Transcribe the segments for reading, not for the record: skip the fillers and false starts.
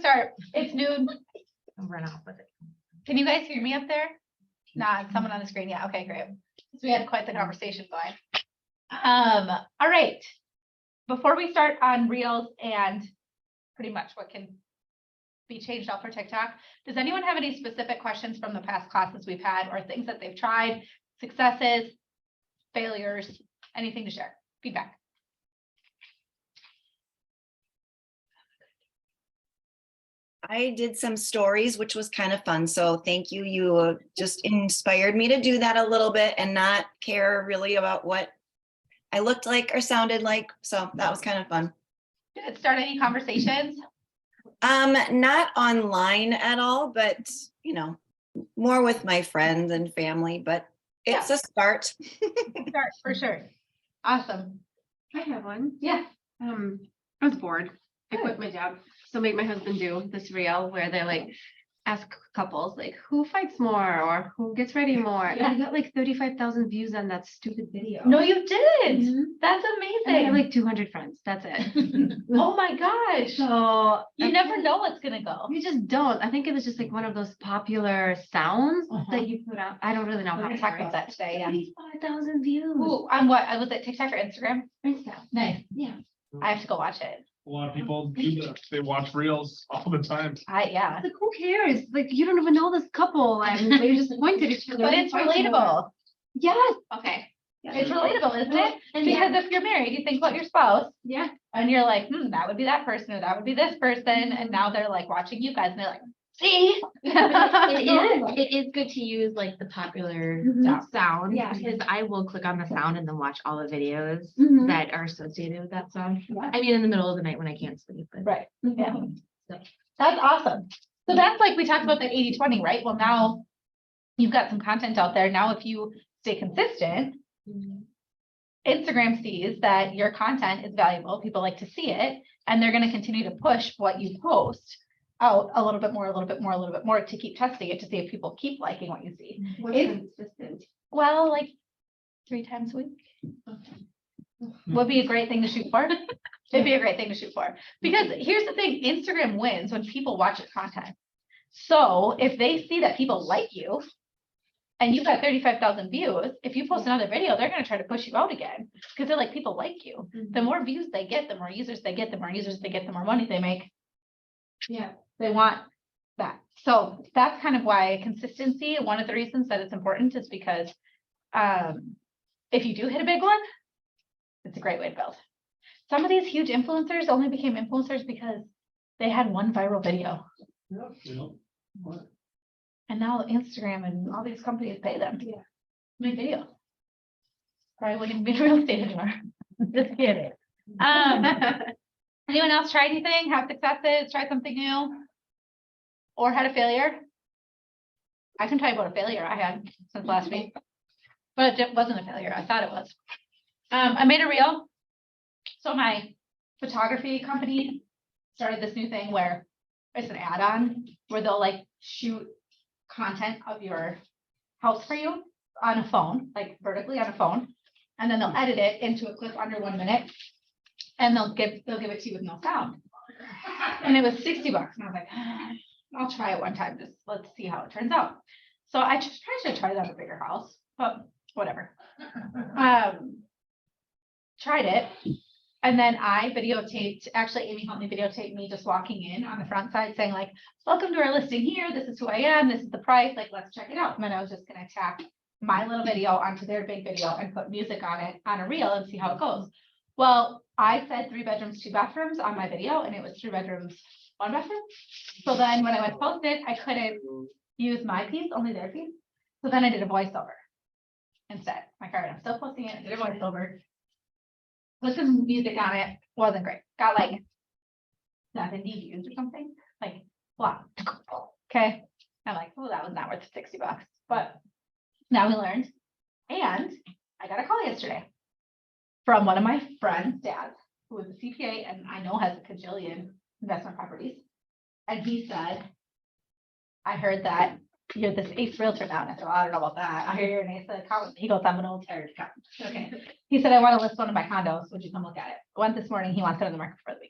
Start. It's noon. I'll run off with it. Can you guys hear me up there? Nah, someone on the screen. Yeah. Okay, great. So we had quite the conversation going. All right. Before we start on Reels and pretty much what can be changed out for TikTok, does anyone have any specific questions from the past classes we've had or things that they've tried, successes, failures, anything to share? Feedback. I did some stories, which was kind of fun. So thank you. You just inspired me to do that a little bit and not care really about what I looked like or sounded like. So that was kind of fun. Did it start any conversations? Not online at all, but you know, more with my friends and family, but it's a start. Start for sure. Awesome. I have one. Yeah. I was bored. I quit my job. So made my husband do this reel where they like ask couples like who fights more or who gets ready more. And I got like 35,000 views on that stupid video. No, you didn't. Mhm. That's And I amazing. have like 200 friends. That's it. Oh my gosh. So You never know what's gonna go. you just don't. I think it was just like one of those popular sounds Uh-huh. that you put out. I don't really know We're how gonna to talk about that today. Yeah. 35,000 views. Ooh, on what? Was it TikTok or Instagram? Insta. Nice. Yeah. I have to go watch it. A lot of people do that. They watch reels all the time. Yeah. Like, who cares? Like, you don't even know this couple and they just pointed at each other. But it's relatable. Yes. Okay. Yeah. It's relatable, isn't it? And Because if you're married, you think about your spouse yeah. and you're like, that would be that person or that would be this person. And now they're like watching you guys and they're like, see? It is good to use like the popular Mhm. sound Yeah. because I will click on the sound and then watch all the videos Mhm. that are associated with that sound. Yeah. I mean, in the middle of the night when I can't sleep. But Right. Yeah. So- That's awesome. So that's like we talked about that 80-20, right? Well, now you've got some content out there. Now, if you stay consistent, Instagram sees that your content is valuable. People like to see it, and they're going to continue to push what you post out a little bit more, a little bit more, a little bit more to keep testing it to see if people keep liking what you see. What's It- consistent? Well, like 3 times a week would be a great thing to shoot for. It'd be a great thing to shoot for. Because here's the thing, Instagram wins when people watch your content. So if they see that people like you and you've got 35,000 views, if you post another video, they're going to try to push you out again because they're like, people like you. The more views they get, the more users they get, the more users they get, the more money they make. Yeah. They want that. So that's kind of why consistency, one of the reasons that it's important is because if you do hit a big one, it's a great way to build. Some of these huge influencers only became influencers because they had one viral video. And now Instagram and all these companies pay them to make videos. Probably wouldn't be in real estate anymore. Just kidding. Anyone else try anything? Have successes? Try something new? Or had a failure? I can tell you about a failure I had since last week. But it wasn't a failure. I thought it was. I made a reel. So my photography company started this new thing where it's an add-on where they'll like shoot content of your house for you on a phone, like vertically on a phone. And then they'll edit it into a clip under 1 minute. And they'll give it to you with no sound. And it was $60. And I was like, I'll try it one time. Just let's see how it turns out. So I just probably should try that at a bigger house, but whatever. Tried it. And then I videotaped, actually Amy helped me videotape me just walking in on the front side saying like, welcome to our listing here. This is who I am. This is the price. Like, let's check it out. And then I was just going to tack my little video onto their big video and put music on it on a reel and see how it goes. Well, I said 3 bedrooms, 2 bathrooms on my video, and it was 3 bedrooms, 1 bathroom. So then when I went to post it, I couldn't use my piece, only their piece. So then I did a voiceover instead. My card, I'm still posting it. I did a voiceover. Put some music on it. Wasn't great. Got like 70 views or something. Like, wow. Okay. I'm like, oh, that was not worth $60. But now we learned. And I got a call yesterday from one of my friends' dads, who is a CPA and I know has a cajillion investment properties. And he said, I heard that you're this ace realtor now. And I said, well, I don't know about that. I hear you're an ace accountant. He goes, I'm an old tired accountant. Okay. He said, I want to list one of my condos. Would you come look at it? I went this morning. He wants it on the market for the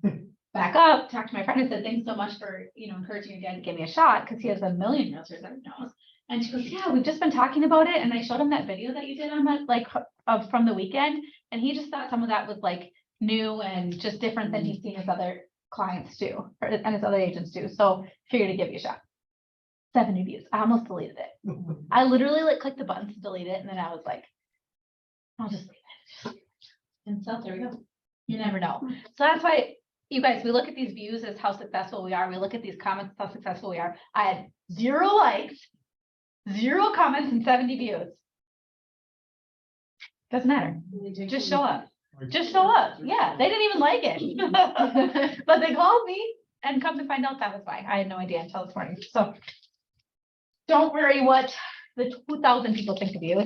weekend. back up, talked to my friend and said, thanks so much for, encouraging your dad to give me a shot, because he has a million realtors that he knows. And she goes, yeah, we've just been talking about it. And I showed him that video that you did on that, like, from the weekend. And he just thought some of that was like new and just different than he's seen his other clients do, and his other agents do. So figured to give you a shot. 70 views. I almost deleted it. I literally like clicked the button to delete it. And then I was like, I'll just leave it. And so there we go. You never know. So that's why, you guys, we look at these views as how successful we are. We look at these comments, how successful we are. I had 0 likes, 0 comments, and 70 views. Doesn't matter. Just show up. Just show up. Yeah, they didn't even like it. But they called me, and come to find out that was why. I had no idea until this morning. So don't worry what the 2,000 people think of you.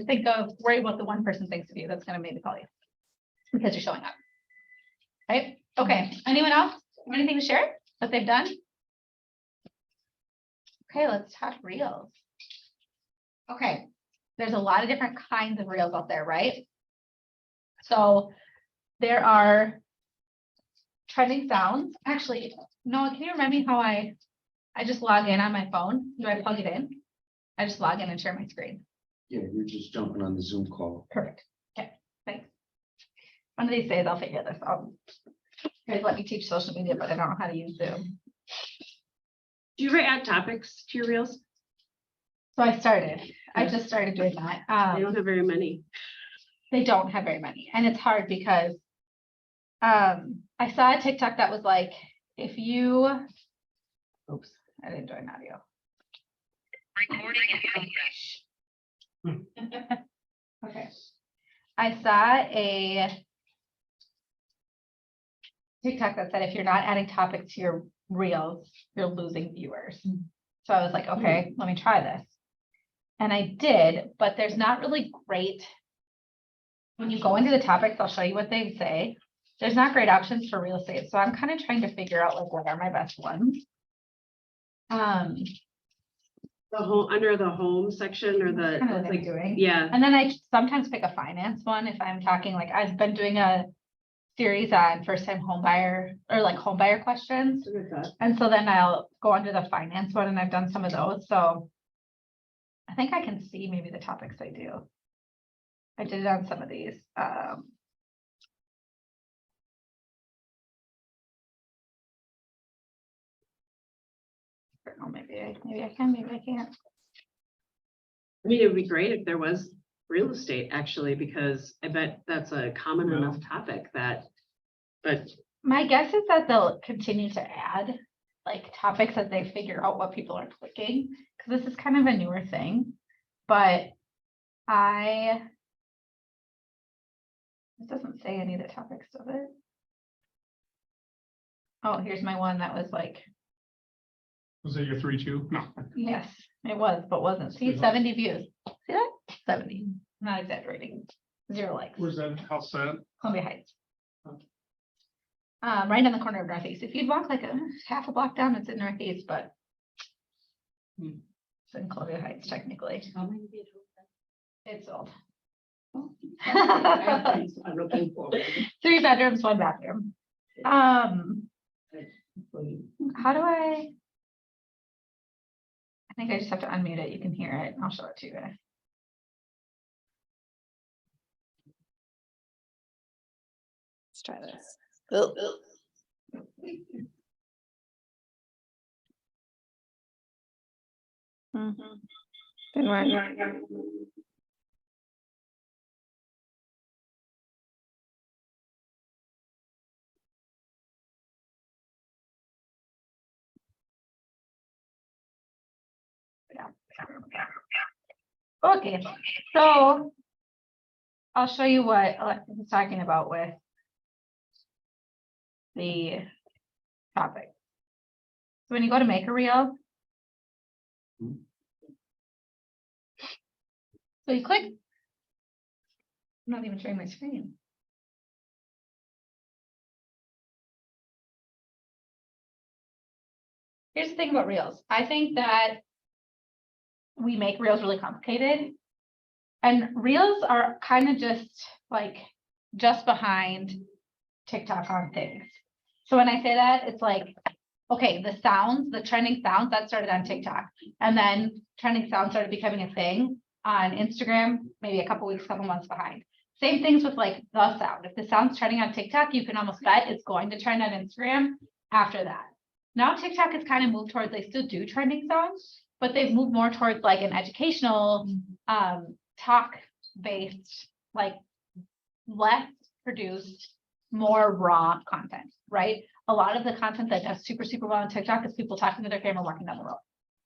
Worry what the one person thinks of you. That's going to maybe call you because you're showing up. Right? Okay. Anyone else? Anything to share that they've done? Okay, let's talk reels. Okay. There's a lot of different kinds of reels out there, right? So there are trending sounds. Actually, Noah, can you remind me how I just log in on my phone? Do I plug it in? I just log in and share my screen. Yeah, you're just jumping on the Zoom call. Perfect. Okay, thanks. One of these days I'll figure this out. You guys let me teach social media, but I don't know how to use Zoom. Do you ever add topics to your reels? So I just started doing that. They don't have very many. They don't have very many. And it's hard because I saw a TikTok that was like, if you, oops, I didn't join audio. Recording in progress. Okay. I saw a TikTok that said if you're not adding topics to your reels, you're losing viewers. So I was like, okay, let me try this. And I did, but there's not really great. When you go into the topics, I'll show you what they say. There's not great options for real estate. So I'm kind of trying to figure out like what are my best ones. The whole under the home section or the Kind of what I'm like, doing. yeah. And then I sometimes pick a finance one if I'm talking, like I've been doing a series on first time home buyer or like home buyer questions. And so then I'll go under the finance one, and I've done some of those. So I think I can see maybe the topics I do. I did it on some of these. Oh, maybe I can, maybe I can't. I mean, it would be great if there was real estate actually, because I bet that's a common enough topic that, but My guess is that they'll continue to add like topics as they figure out what people are clicking, because this is kind of a newer thing. But this doesn't say any of the topics, does it? Oh, here's my one that was like, Was it your 3-2? No. yes, it was, but wasn't. See, 70 views. See that? 70. I'm not exaggerating. 0 likes. Where's that house at? Columbia Heights. Right on the corner of Northeast. If you'd walk like a half a block down, it's in Northeast, but it's in Columbia Heights technically. It's old. I'm looking for. 3 bedrooms, 1 bathroom. How do I think I just have to unmute it. You can hear it. I'll show it to you guys. Let's try this. Didn't work. Okay, so I'll show you what Alexis is talking about with the topic. So when you go to make a reel, so you click. I'm not even showing my screen. Here's the thing about reels. I think that we make reels really complicated, and reels are kind of just behind TikTok on things. So when I say that, it's like, okay, the trending sounds that started on TikTok. And then trending sounds started becoming a thing on Instagram, maybe a couple weeks, couple months behind. Same things with like the sound. If the sound's trending on TikTok, you can almost bet it's going to trend on Instagram after that. Now TikTok has kind of moved towards, they still do trending sounds, but they've moved more towards like an educational, talk-based, like less produced, more raw content, right? A lot of the content that does super, super well on TikTok is people talking to their camera walking down the road.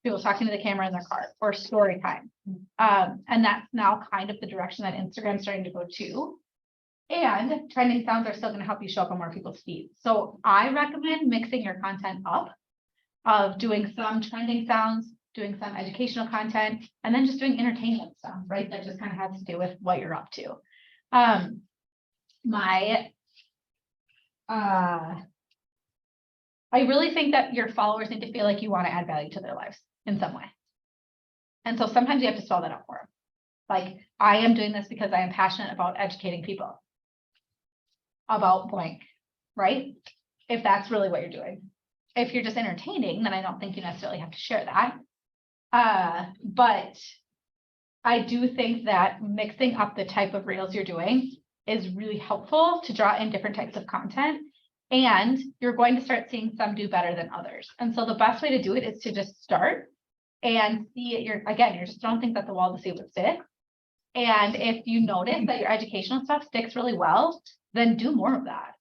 People talking to the camera in their car or story time. And that's now kind of the direction that Instagram's starting to go to. And trending sounds are still going to help you show up on more people's feeds. So I recommend mixing your content up of doing some trending sounds, doing some educational content, and then just doing entertainment stuff, right? That just kind of has to do with what you're up to. I really think that your followers need to feel like you want to add value to their lives in some way. And so sometimes you have to spell that out for them. Like, I am doing this because I am passionate about educating people about blank, right? If that's really what you're doing. If you're just entertaining, then I don't think you necessarily have to share that. But I do think that mixing up the type of reels you're doing is really helpful to draw in different types of content. And you're going to start seeing some do better than others. And so the best way to do it is to just start and see it. You're just throwing things at the wall to see what sticks. And if you notice that your educational stuff sticks really well, then do more of that.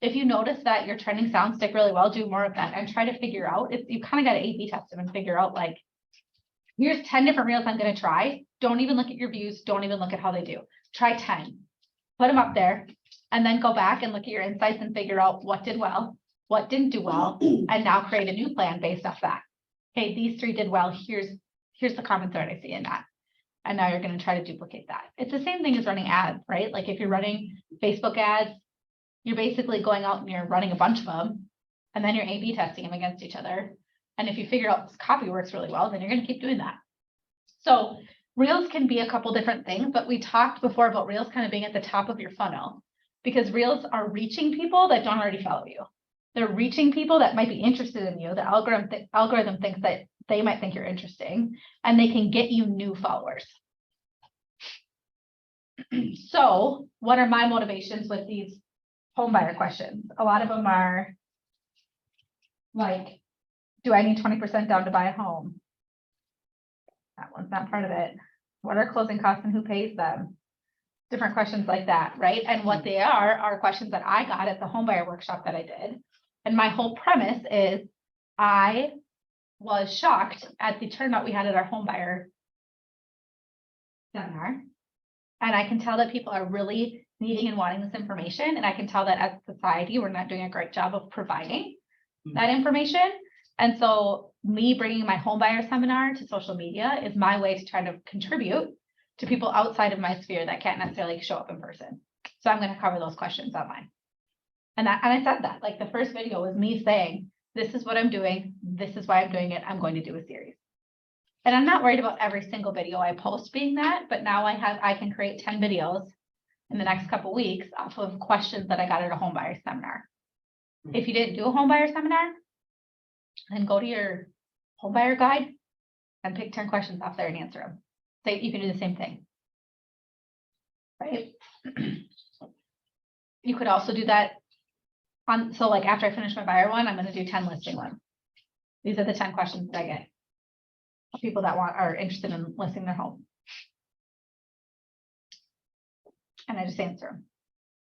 If you notice that your trending sounds stick really well, do more of that and try to figure out if you kind of got to A/B test them and figure out like, here's 10 different reels I'm going to try. Don't even look at your views. Don't even look at how they do. Try 10, put them up there, and then go back and look at your insights and figure out what did well, what didn't do well, and now create a new plan based off that. Okay, these 3 did well. Here's the common thread I see in that. And now you're going to try to duplicate that. It's the same thing as running ads, right? Like if you're running Facebook ads, you're basically going out and you're running a bunch of them, and then you're A/B testing them against each other. And if you figure out this copy works really well, then you're going to keep doing that. So reels can be a couple different things, but we talked before about reels kind of being at the top of your funnel, because reels are reaching people that don't already follow you. They're reaching people that might be interested in you. The algorithm thinks that they might think you're interesting, and they can get you new followers. So what are my motivations with these home buyer questions? A lot of them are like, do I need 20% down to buy a home? That one's not part of it. What are closing costs and who pays them? Different questions like that, right? And what they are questions that I got at the home buyer workshop that I did. And my whole premise is I was shocked at the turnout we had at our home buyer seminar. And I can tell that people are really needing and wanting this information. And I can tell that as a society, we're not doing a great job of providing that information. And so me bringing my home buyer seminar to social media is my way to try to contribute to people outside of my sphere that can't necessarily show up in person. So I'm going to cover those questions online. And I said that, like, the first video was me saying, this is what I'm doing. This is why I'm doing it. I'm going to do a series. And I'm not worried about every single video I post being that, but now I can create 10 videos in the next couple of weeks off of questions that I got at a home buyer seminar. If you didn't do a home buyer seminar, then go to your home buyer guide and pick 10 questions off there and answer them. So you can do the same thing. Right? You could also do that so like after I finish my buyer one, I'm going to do 10 listing ones. These are the 10 questions that I get. People that are interested in listing their home. And I just answer them.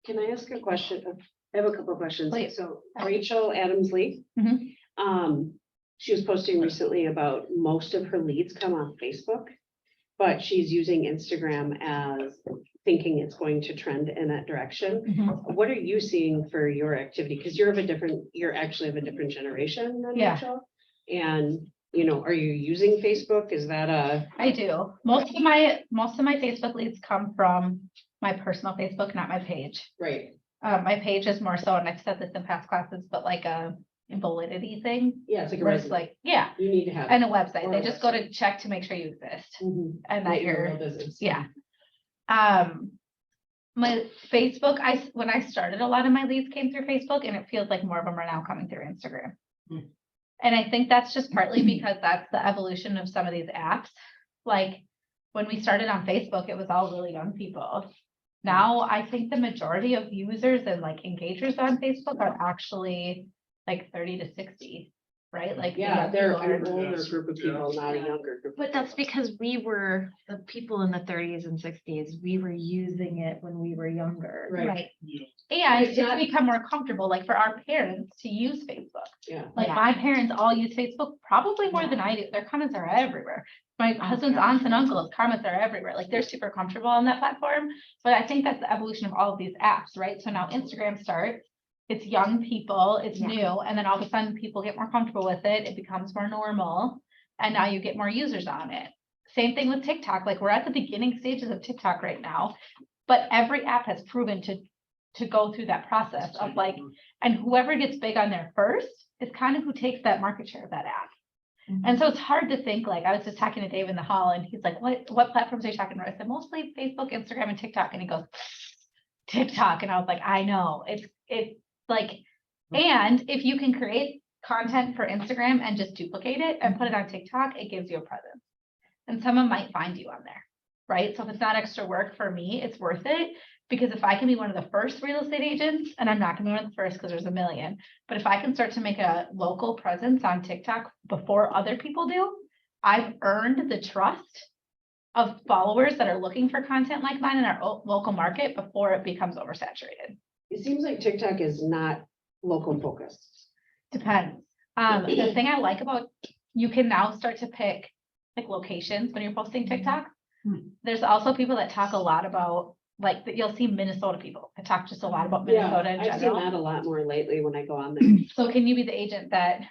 Can I ask a question? I have a couple of questions. Please. So Rachel Adams-Lee, Mhm. she was posting recently about most of her leads come on Facebook, but she's using Instagram as thinking it's going to trend in that direction. What are you seeing for your activity? Because you're actually of a different generation than Yeah. Rachel. And are you using Facebook? Is that I do. Most of my Facebook leads come from my personal Facebook, not my page. right? My page is more so, and I've said this in past classes, but like a validity thing. Yeah, it's like a Where it's resume. like, yeah, You need to have. and a website. Or They a just go to check to make sure you exist Mhm. and that That you're, real business. yeah. my Facebook, when I started, a lot of my leads came through Facebook, and it feels like more of them are now coming through Instagram. Hmm. And I think that's just partly because that's the evolution of some of these apps. Like, when we started on Facebook, it was all really young people. Now, I think the majority of users and like engagers on Facebook are actually like 30 to 60, right? Like. the Yeah, young they're people are- an older Yes, group of people, not a yeah. younger group. But that's because we were, the people in the 30s and 60s, we were using it when we were younger. Right. Right. Yeah. And It's it's not- become more comfortable, like for our parents to use Facebook. Yeah. Like Yeah. my parents all use Facebook, probably more than I do. Their comments are everywhere. My husband's gosh, aunts and yeah. uncles, comments are everywhere. Like they're super comfortable on that platform. But I think that's the evolution of all of these apps, right? So now Instagram starts, it's young people, it's Yeah. new, and then all of a sudden people get more comfortable with it. It becomes more normal. And now you get more users on it. Same thing with TikTok. Like we're at the beginning stages of TikTok right now, but every app has proven to go through that process of like, and whoever gets big on there first is kind of who takes that market share of that app. And so it's hard to think, like, I was just talking to Dave in the hall and he's like, what platforms are you talking about? I said, mostly Facebook, Instagram, and TikTok. And he goes, TikTok. And I was like, I know, it's like, and if you can create content for Instagram and just duplicate it and put it on TikTok, it gives you a presence. And someone might find you on there, right? So if it's not extra work for me, it's worth it. Because if I can be one of the first real estate agents, and I'm not gonna be one of the first because there's a million, but if I can start to make a local presence on TikTok before other people do, I've earned the trust of followers that are looking for content like mine in our local market before it becomes oversaturated. It seems like TikTok is not local focused. Depends. The thing I like about, you can now start to pick like locations when you're posting TikTok. There's also people that talk a lot about, like, that you'll see Minnesota people that talk just a lot about Yeah, Minnesota in I've seen general. that a lot more lately when I go on there. So can you be the agent that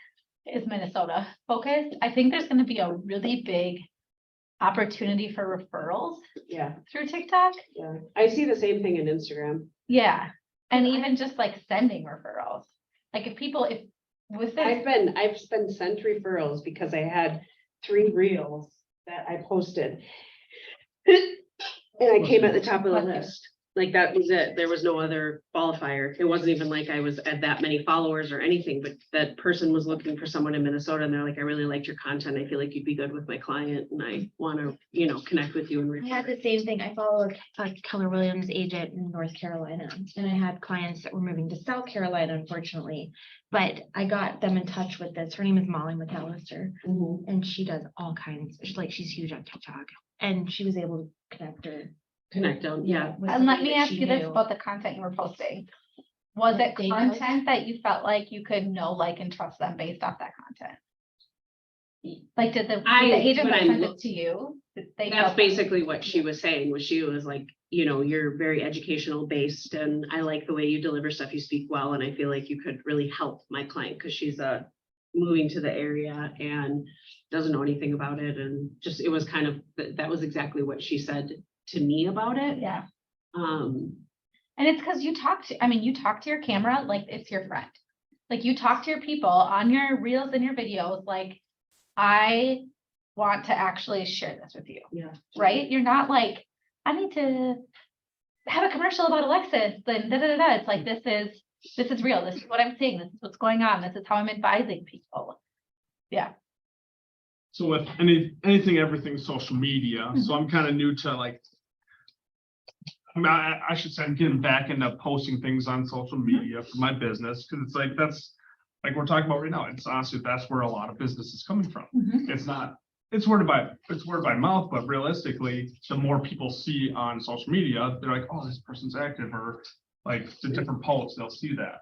is Minnesota focused? I think there's gonna be a really big opportunity for referrals Yeah, through TikTok. yeah. I see the same thing in Instagram. Yeah, and And I- even just like sending referrals. Like if with this, I've been sent referrals because I had 3 reels that I posted. And I came at the top of the Bless you. list. Like that was it. There was no other qualifier. It wasn't even like I was at that many followers or anything, but that person was looking for someone in Minnesota and they're like, I really liked your content. I feel like you'd be good with my client and I want to, connect with you and. I had the same thing. I followed a Keller Williams agent in North Carolina, and I had clients that were moving to South Carolina, unfortunately. But I got them in touch with this. Her name is Molly McAllister, Mhm. and she does all kinds. She's huge on TikTok, and she was able to connect her. Connect on, yeah. with and let somebody me that ask she you this knew. about the content you were posting. Was Like it day posts? content that you felt like you could know, like, and trust them based off that content? Like, did the agent when that I sent look- it to you? did they That's felt- basically what she was saying, she was like, you're very educational based and I like the way you deliver stuff, you speak well, and I feel like you could really help my client because she's moving to the area and doesn't know anything about it, and just, it was kind of, that was exactly what she said to me about it. Yeah, Um, and it's because you talk to your camera like it's your friend. Like you talk to your people on your reels and your videos, like, I want to actually share this with you, yeah. right? You're not like, I need to have a commercial about Alexis, then da, da, da, da. It's like, this is real. This is what I'm seeing. This is what's going on. This is how I'm advising people. So with anything, everything social media, so I'm kind of new to like. I should say I'm getting back into posting things on social media for my business, because it's like, that's like we're talking about right now. It's honestly, that's where a lot of business is coming from. It's not, it's word by mouth, but realistically, the more people see on social media, they're like, oh, this person's active, or like the different posts, they'll see that.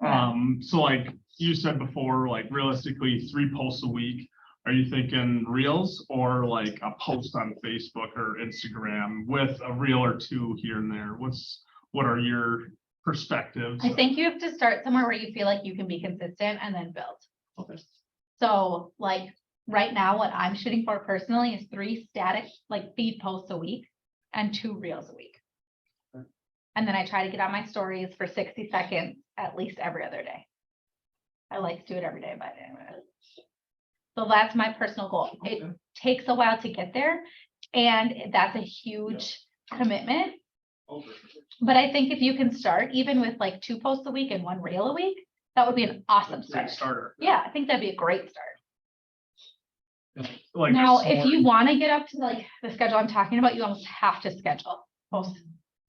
Yeah. So like you said before, like realistically, 3 posts a week. Are you thinking reels or like a post on Facebook or Instagram with a reel or 2 here and there? What are your perspectives? I think you have to start somewhere where you feel like you can be consistent and then build. Okay. So like right now, what I'm shooting for personally is 3 static like feed posts a week and 2 reels a week. Okay. And then I try to get on my stories for 60 seconds at least every other day. I like to do it every day, but anyway. So that's my personal goal. It Okay. takes a while to get there, and that's a huge commitment. But I think if you can start even with like 2 posts a week and 1 reel a week, that would be an awesome Great start. starter. Yeah, I think that'd be a great start. Like Now, this if you morning- want to get up to like the schedule I'm talking about, you almost have to schedule posts.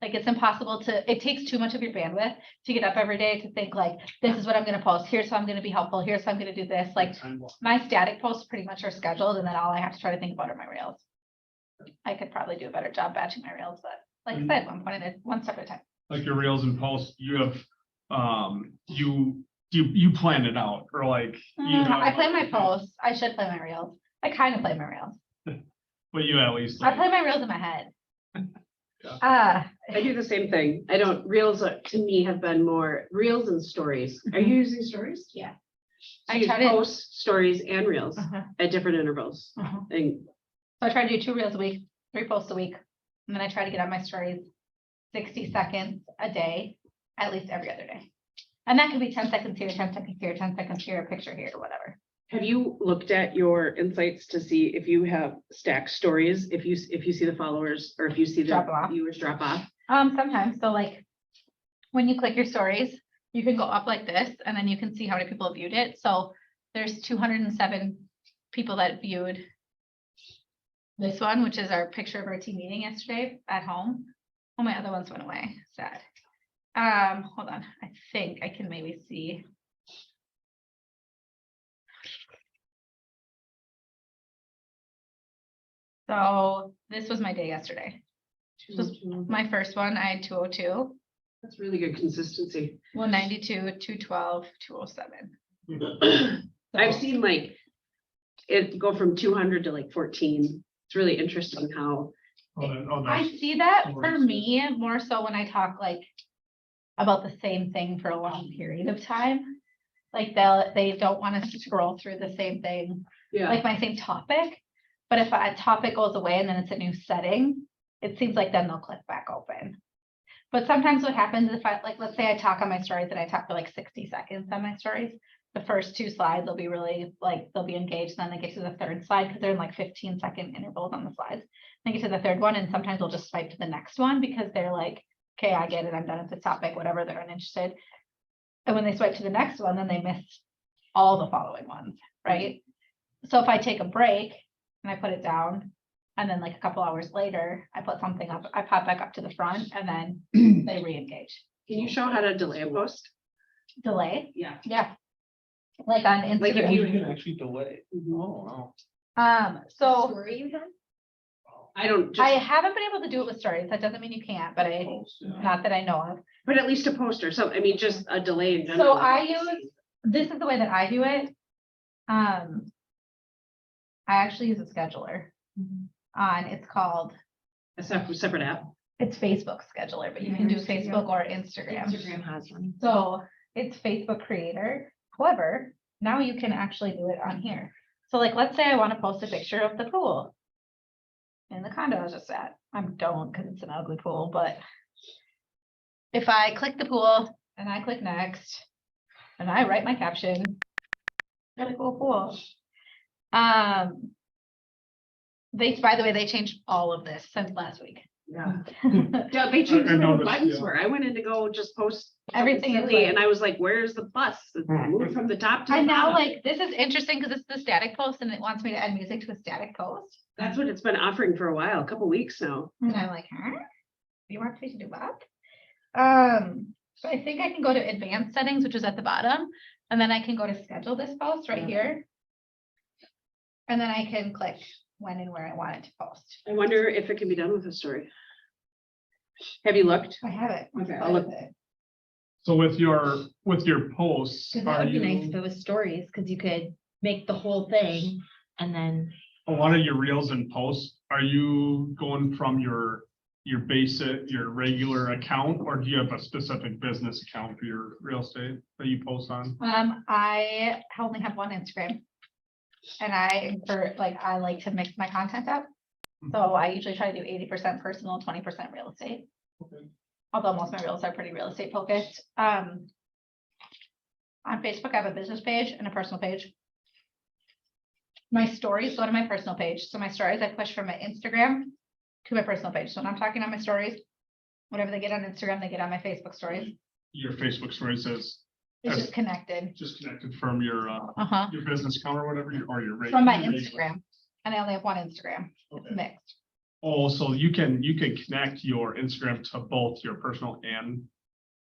Like it's impossible to, it takes too much of your bandwidth to get up every day to think like, this is what I'm gonna post, here's how I'm gonna be helpful, here's how I'm gonna do this, like my static posts pretty much are scheduled and then all I have to try to think about are my reels. I could probably do a better job batching my reels, but like I said, one step at a time. Like your reels and posts, you have, you plan it out, or like. you have- I play my posts, I should play my reels, I kind of play my reels, But you at least. I like- play my reels in my head. Yeah. I do the same thing. I don't, reels to me have been more reels and stories. Are you using stories? Yeah. So I you try to- post stories and reels Uh-huh, at different intervals. uh-huh. And So I try to do 2 reels a week, 3 posts a week, and then I try to get on my stories 60 seconds a day, at least every other day. And that could be 10 seconds here, 10 seconds here, 10 seconds here, a picture here, whatever. have you looked at your insights to see if you have stacked stories, if you see the followers or if you see the Drop off. viewers drop off? Sometimes, so like, when you click your stories, you can go up like this, and then you can see how many people have viewed it, so there's 207 people that viewed this one, which is our picture of our team meeting yesterday at home. Oh, my other ones went away, sad. Hold on, I think I can maybe see. So this was my day yesterday. This was my first one, I had 202, That's really good consistency. 192, 212, 207. I've seen like it go from 200 to like 14. It's really interesting how, I see that for me more so when I talk like about the same thing for a long period of time. Like they don't want to scroll through the same thing, yeah, like my same topic. But if a topic goes away and then it's a new setting, it seems like then they'll click back open. But sometimes what happens if I, like, let's say I talk on my stories and I talk for like 60 seconds on my stories. The first 2 slides will be really like, they'll be engaged, then they get to the 3rd slide because they're in like 15-second intervals on the slides. They get to the 3rd one and sometimes they'll just swipe to the next one because they're like, okay, I get it, I'm done with this topic, whatever, they're uninterested. And when they swipe to the next one, then they miss all the following ones, right? So if I take a break and I put it down, and then like a couple hours later, I put something up, I pop back up to the front and then they re-engage. can you show how to delay a post? Delay, Yeah. yeah. Like on Like if Instagram. you- can actually delay. Oh, wow. So Story you have? I don't, I just, haven't been able to do it with stories. That doesn't mean you can't, but not that I know of. but at least a post or something. I mean, just a delay in So general. this is the way that I do it. I actually use a scheduler. It's called, A separate app. it's Facebook scheduler, but you can do Facebook or Instagram. Instagram has one. So it's Facebook Creator. However, now you can actually do it on here. So like, let's say I want to post a picture of the pool in the condo I was just at. I don't because it's an ugly pool, but if I click the pool and I click next and I write my caption, got a cool pool. By the way, they changed all of this since last week. Yeah. Yeah, they changed I where the noticed, buttons yeah. were. I went in to go just post. something Everything is silly, like- And I was like, where's the plus? It moved from the top to the And now bottom. like, this is interesting because it's the static post and it wants me to add music to a static post. That's what it's been offering for a while, a couple weeks now. And I'm like, huh? You want me to do what? So I think I can go to advanced settings, which is at the bottom, and then I can go to schedule this post right here. And then I can click when and where I want it to post. I wonder if it can be done with a story. Have you looked? I have it. Okay, I'll look. So with your posts, Cause that are would be nice if you, it was stories, cause you could make the whole thing and then. a lot of your reels and posts, are you going from your regular account, or do you have a specific business account for your real estate that you post on? I only have one Instagram. And I like to mix my content up. So I usually try to do 80% personal, 20% real estate. Okay. Although most of my reels are pretty real estate focused. On Facebook, I have a business page and a personal page. My stories go to my personal page. So my stories I push from my Instagram to my personal page. So when I'm talking on my stories, Whatever they get on Instagram, they get on my Facebook stories. Your Facebook story says It's As- just connected. just connected from your Uh-huh. your business account or whatever, or your. From my regular- Instagram. And I only have one Instagram. It's Okay. mixed. Oh, so you can connect your Instagram to both your personal and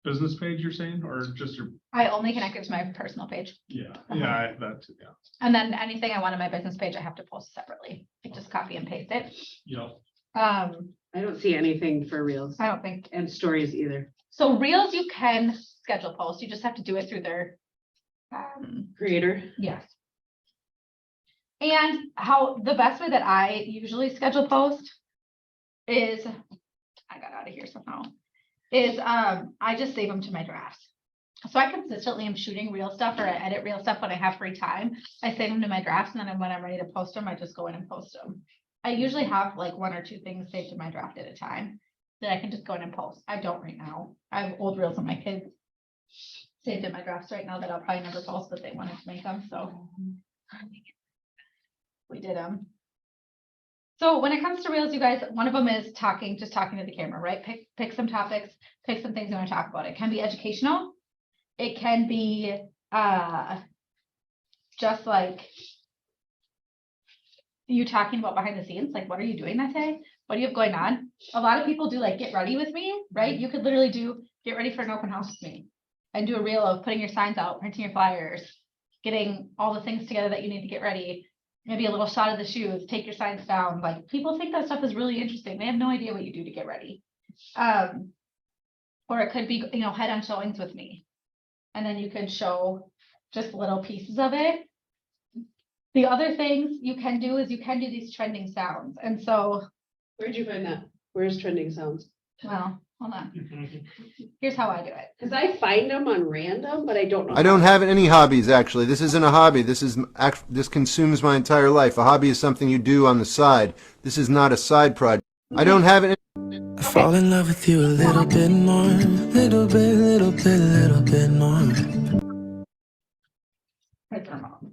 business page, you're saying, or just your, I only connect it to my personal page. yeah, Uh-huh. that, yeah, And then anything I want on my business page, I have to post separately. I just copy and paste it. yeah. I don't see anything for reels I don't think, and stories either. so reels you can schedule posts. You just have to do it through their. Creator. Yes. And how, the best way that I usually schedule post is, I got out of here somehow, is, I just save them to my drafts. So I consistently am shooting real stuff or I edit real stuff when I have free time. I save them to my drafts and then when I'm ready to post them, I just go in and post them. I usually have like 1 or 2 things saved to my draft at a time that I can just go in and post. I don't right now. I have old reels of my kids saved in my drafts right now that I'll probably never post, but they wanted to make them, so. We did them. So when it comes to reels, you guys, one of them is just talking to the camera, right? Pick some topics, pick some things you want to talk about. It can be educational. It can be just like you talking about behind the scenes, like what are you doing that day? What do you have going on? A lot of people do like get ready with me, right? You could literally do get ready for an open house with me and do a reel of putting your signs out, printing your flyers, getting all the things together that you need to get ready. Maybe a little shot of the shoes, take your signs down. Like people think that stuff is really interesting. They have no idea what you do to get ready. Or it could be, head on showings with me. And then you can show just little pieces of it. The other things you can do is you can do these trending sounds. And so, Where'd you find that? Where's trending sounds? well, hold on. Here's how I do it. Cause I find them on random, but I don't know. I don't how. have any hobbies, actually. This isn't a hobby. This consumes my entire life. A hobby is something you do on the side. This is not a side project. I don't have any. I fall in love with you a little bit more, little bit more. Right there, Mom.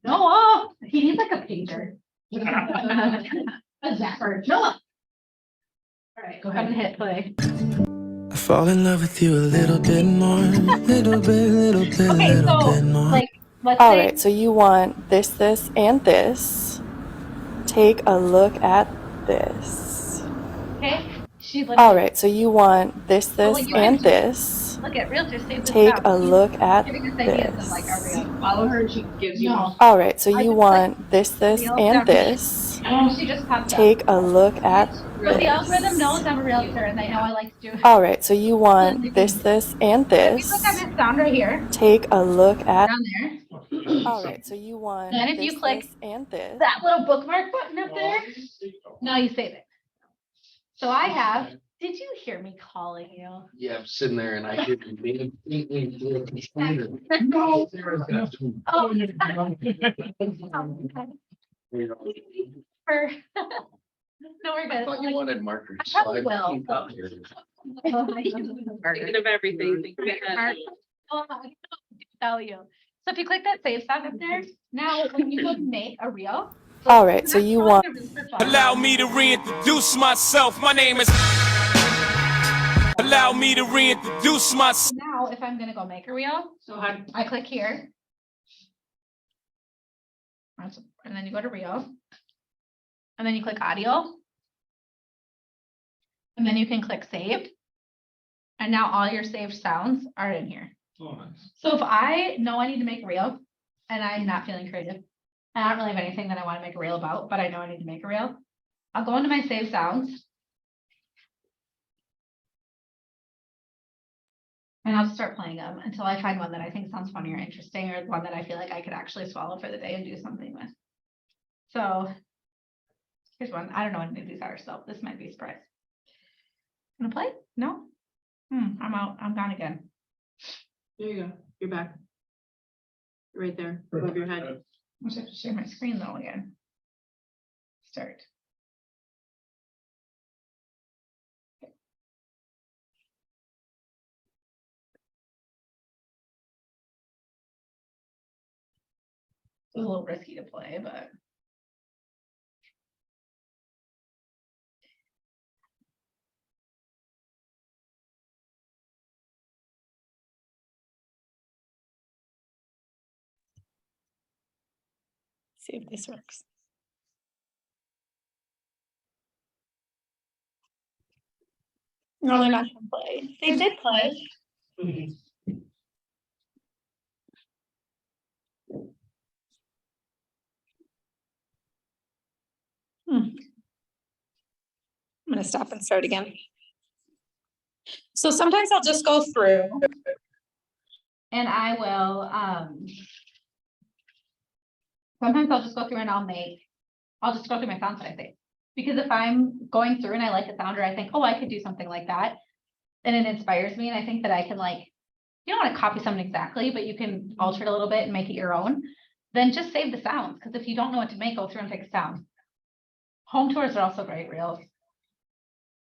Noah, he needs like a pager. A zapper. Noah. All right, go ahead and hit play. I fall in love with you a little bit more, little bit Okay, so more. like, let's All say, right, so you want this, this, and this. Take a look at this. okay, she literally. All right, so you want this, Well, this, you and actually- this. Look at realtor save this. Take stuff. a She's look at giving us ideas of like our this. real. Follow her and she gives you. No. All right, so I you just want this, this, real and stuff. this. She just popped up. Take a look at So the algorithm knows I'm a realtor and they know I like to do. All right, so you want this, this, and If you this. click on this sound right here, Take a look at. down there, All right, so you want Then if this, you click this, and this. that little bookmark button up there, now you save it. So I have, did you hear me calling you? Yeah, I'm sitting there and I hear you being. No. Oh. For. No, we're I thought you good. wanted markers. I probably so I will. came out here. Thinking of everything. thinking ahead. Oh, I don't tell you. So if you click that save sound up there, now when you go to make a reel. All right, so you want. Allow me to reintroduce myself. My name is. Allow me to reintroduce myself. Now, if I'm gonna go make a reel, So how, I click here. And then you go to reel. And then you click audio. And then you can click save. And now all your saved sounds are in here. Oh, nice. So if I know I need to make a reel and I'm not feeling creative, and I don't really have anything that I want to make a reel about, but I know I need to make a reel, I'll go into my save sounds. And I'll just start playing them until I find one that I think sounds funny or interesting, or one that I feel like I could actually swallow for the day and do something with. So here's one. I don't know what any of these are, so this might be a surprise. Wanna play? No? I'm out. I'm gone again. there you go. You're back. Right there, above your head. I have to share my screen though again. Start. It's a little risky to play, but. See if this works. No, they're not gonna play. They did play. I'm gonna stop and start again. So sometimes I'll just go through. And I will, sometimes I'll just go through and I'll just go through my sounds that I think. Because if I'm going through and I like the sound, or I think, oh, I could do something like that, and it inspires me, and I think that I can like, you don't want to copy something exactly, but you can alter it a little bit and make it your own, then just save the sounds, because if you don't know what to make, go through and pick a sound. Home tours are also great reels.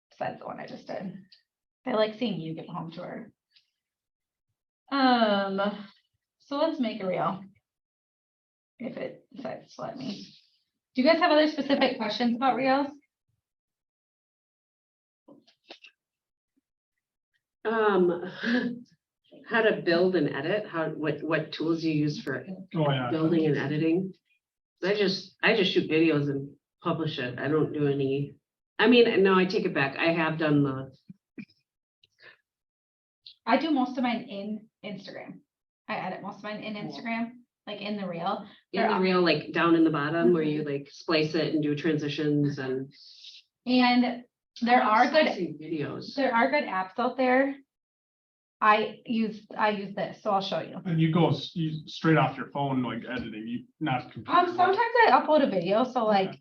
Besides the one I just did. I like seeing you give a home tour. So let's make a reel. If it decides to let me. Do you guys have other specific questions about reels? How to build and edit, what tools you use for Oh, yeah. building and editing? I just shoot videos and publish it. I don't do any, I mean, no, I take it back. I have done I do most of mine in Instagram. I edit most of mine in Instagram, like in the reel. in the reel, like down in the bottom where you like splice it and do transitions and. And there are good videos. There are good apps out there. I use this, so I'll show you. And you go straight off your phone, like editing, you not. Sometimes I upload a video, so like.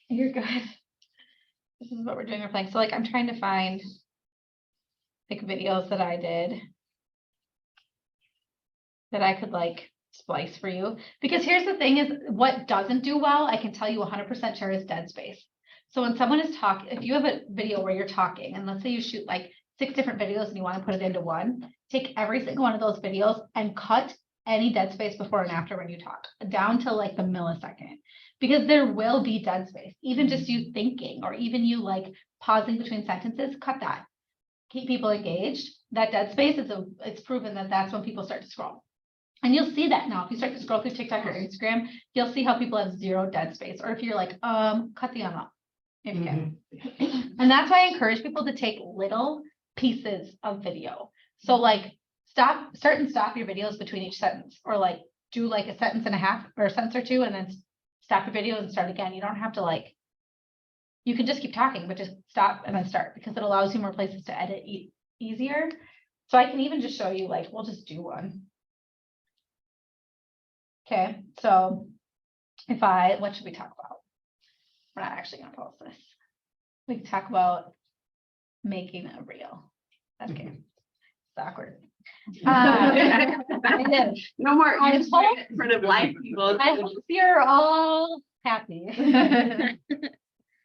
You're good. This is what we're doing. We're playing. So like, I'm trying to find like videos that I did that I could like splice for you. Because here's the thing is what doesn't do well, I can tell you 100% sure is dead space. So when someone is talking, if you have a video where you're talking, and let's say you shoot like 6 different videos and you want to put it into one, take every single one of those videos and cut any dead space before and after when you talk, down to like the millisecond, because there will be dead space, even just you thinking, or even you like pausing between sentences, cut that. Keep people engaged. That dead space it's proven that that's when people start to scroll. And you'll see that now. If you start to scroll through TikTok or Instagram, you'll see how people have 0 dead space. Or if you're like, cut the up. If you can. And that's why I encourage people to take little pieces of video. So like start and stop your videos between each sentence, or like do like a sentence and a half or a sentence or 2, and then stop your video and start again. You don't have to like, you can just keep talking, but just stop and then start, because it allows you more places to edit easier. So I can even just show you, like, we'll just do one. Okay, so what should we talk about? We're not actually gonna post this. We can talk about making a reel. Okay, it's awkward. It is. No more I in front of live people. I hope you're all happy.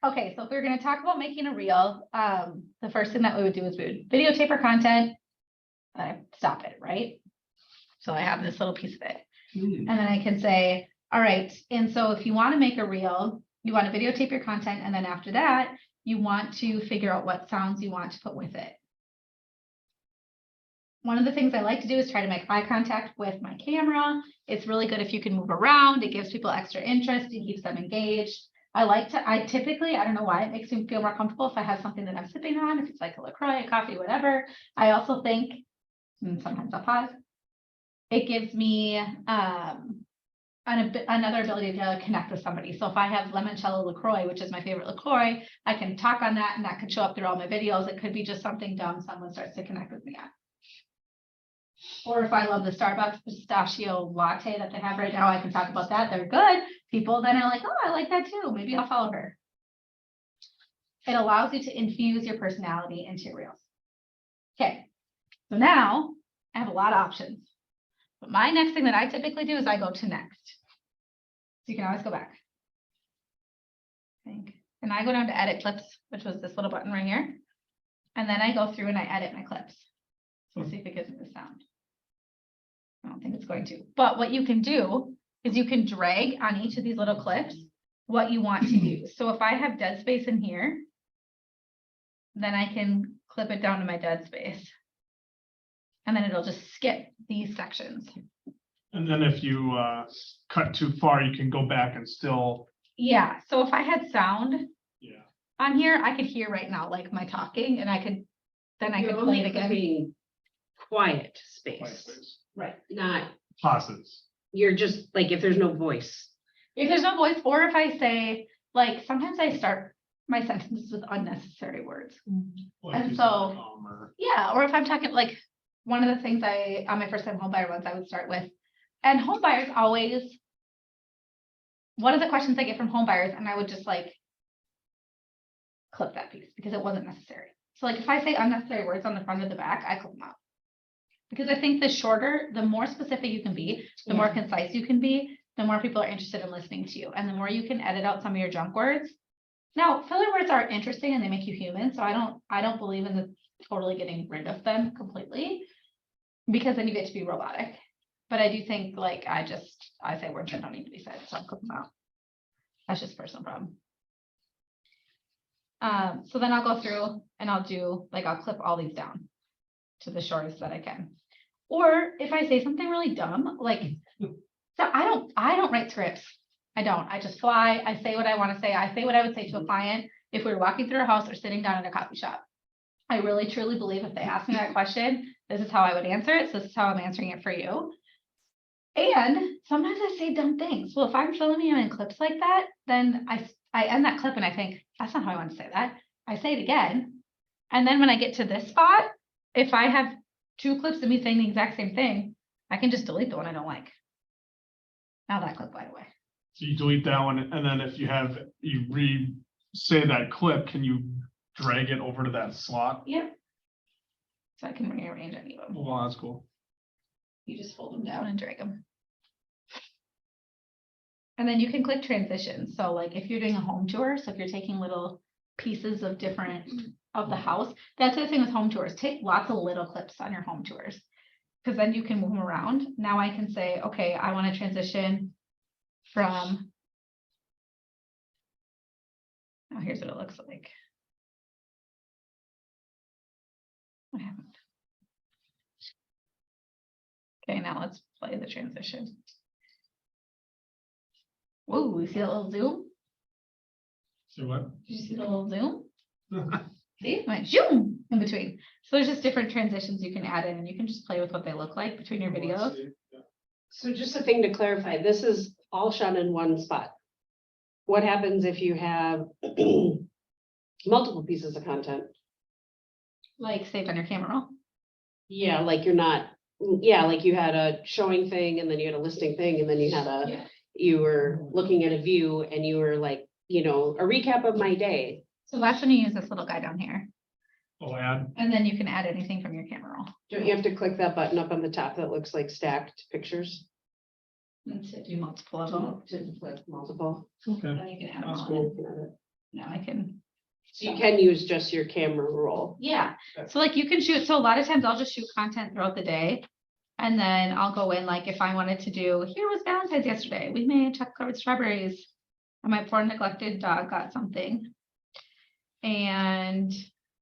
Okay, so if we're gonna talk about making a reel, the first thing that we would do is we would videotape our content. Stop it, right? So I have this little piece of it. And then I can say, all right, and so if you want to make a reel, you want to videotape your content, and then after that, you want to figure out what sounds you want to put with it. One of the things I like to do is try to make eye contact with my camera. It's really good if you can move around. It gives people extra interest. It keeps them engaged. I typically, I don't know why, it makes me feel more comfortable if I have something that I'm sipping on, if it's like a LaCroix, a coffee, whatever. I also think, and sometimes I'll pause, it gives me another ability to connect with somebody. So if I have limoncello LaCroix, which is my favorite LaCroix, I can talk on that, and that could show up through all my videos. It could be just something dumb someone starts to connect with me on. Or if I love the Starbucks pistachio latte that they have right now, I can talk about that. They're good people. Then I'm like, oh, I like that too. Maybe I'll follow her. It allows you to infuse your personality into your reels. Okay, so now I have a lot of options. But my next thing that I typically do is I go to next. So you can always go back. And I go down to edit clips, which was this little button right here. And then I go through and I edit my clips. So we'll see if it gives me the sound. I don't think it's going to. But what you can do is you can drag on each of these little clips what you want to use. So if I have dead space in here, then I can clip it down to my dead space. And then it'll just skip these sections. And then if you cut too far, you can go back and still, Yeah, so if I had sound yeah. on here, I could hear right now, like my talking, and I could You're play only it again. clipping quiet White space, space. Right. not, Pauses. you're just, like, if there's no voice. If there's no voice, or if I say, like, sometimes I start my sentences with unnecessary words. Like And you so- said, or- Yeah, or if I'm talking, like, one of the things on my first time home buyer ones, I would start with, and home buyers always, one of the questions I get from home buyers, and I would just like clip that piece because it wasn't necessary. So like if I say unnecessary words on the front or the back, I clip them out. Because I think the shorter, the more specific you can be, the more concise you can be, the more people are interested in listening to you. And the more you can edit out some of your junk words. Now, filler words are interesting and they make you human. So I don't believe in the totally getting rid of them completely. Because then you get to be robotic. But I do think like I say words that don't need to be said, so I'll clip them out. That's just a personal problem. So then I'll go through and I'll clip all these down to the shortest that I can. Or if I say something really dumb, like, so I don't write scripts. I don't. I just fly. I say what I want to say. I say what I would say to a client if we were walking through a house or sitting down at a coffee shop. I really truly believe if they ask me that question, this is how I would answer it. So this is how I'm answering it for you. And sometimes I say dumb things. Well, if I'm filming you in clips like that, then I end that clip and I think, that's not how I want to say that. I say it again. And then when I get to this spot, if I have 2 clips of me saying the exact same thing, I can just delete the one I don't like. Now that clip, by the way. So you delete that one, and then if you re-say that clip, can you drag it over to that slot? Yep. So I can rearrange any of them. Well, that's cool. You just fold them down and drag them. And then you can click transitions. So like if you're doing a home tour, so if you're taking little pieces of different of the house, that's the thing with home tours. Take lots of little clips on your home tours. Because then you can move them around. Now I can say, okay, I want to transition from. Now here's what it looks like. What happened? Okay, now let's play the transition. Whoa, you see that little zoom? So what? Did you see the little zoom? See, it went zoom in between. So there's just different transitions you can add in and you can just play with what they look like between your videos. So just a thing to clarify, this is all shot in one spot. What happens if you have multiple pieces of content? Like saved on your camera roll. Yeah, like you're not, yeah, like you had a showing thing and then you had a listing thing and then you had Yeah. you were looking at a view and you were like, a recap of my day. So that's when you use this little guy down here. Oh, add. And then you can add anything from your camera roll. Don't you have to click that button up on the top that looks like stacked pictures? And to do multiple of them. To click multiple. Okay. Then you can add them That's all cool. in. Now I can. So you can use just your camera roll. Yeah, so like you can shoot, so a lot of times I'll just shoot content throughout the day. And then I'll go in, like if I wanted to do, here was Valentine's yesterday, we made chocolate covered strawberries. And my poor neglected dog got something. And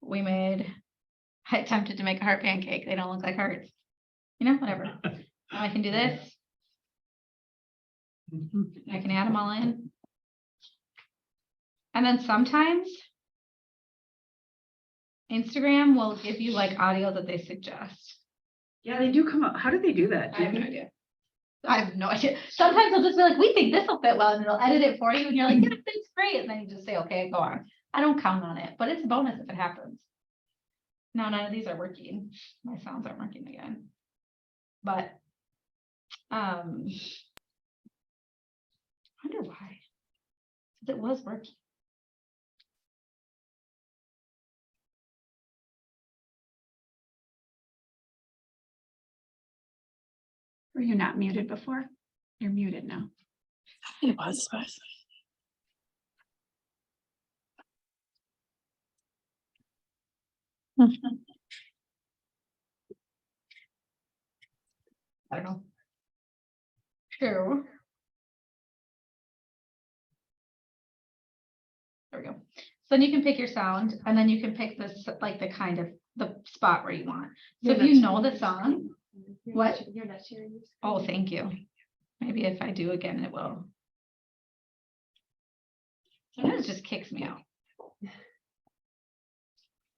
I attempted to make a heart pancake, they don't look like hearts. Whatever. Now I can do this, I can add them all in. And then sometimes Instagram will give you like audio that they suggest. Yeah, they do come up. How do they do that? I have no idea. I have no idea. Sometimes they'll just be like, we think this will fit well, and they'll edit it for you, and you're like, yeah, that's great. And then you just say, okay, go on. I don't count on it, but it's a bonus if it happens. No, none of these are working. My sounds aren't working again. But I wonder why. 'Cause it was working. Were you not muted before? You're muted now. It was. I don't know. True. There we go. So then you can pick your sound and then you can pick this, like the kind of the spot where you want. So if you know the song, What? You're not sharing this. Oh, thank you. Maybe if I do again, it will. Sometimes it just kicks me out.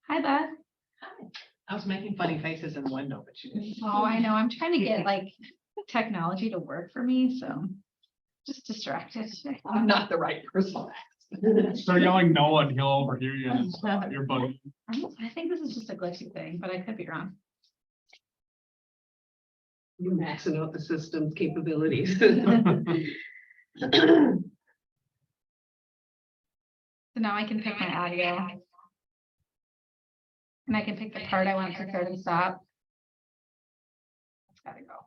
Hi, Beth. I was making funny faces in the window, but you didn't. Oh, I know. I'm trying to get like technology to work for me, so just distracted. I'm not the right person. Start yelling no and he'll overhear you and it's your buddy. I think this is just a glitchy thing, but I could be wrong. You're maxing out the system's capabilities. So now I can pick my audio. And I can pick the part I want to start and stop. It's gotta go.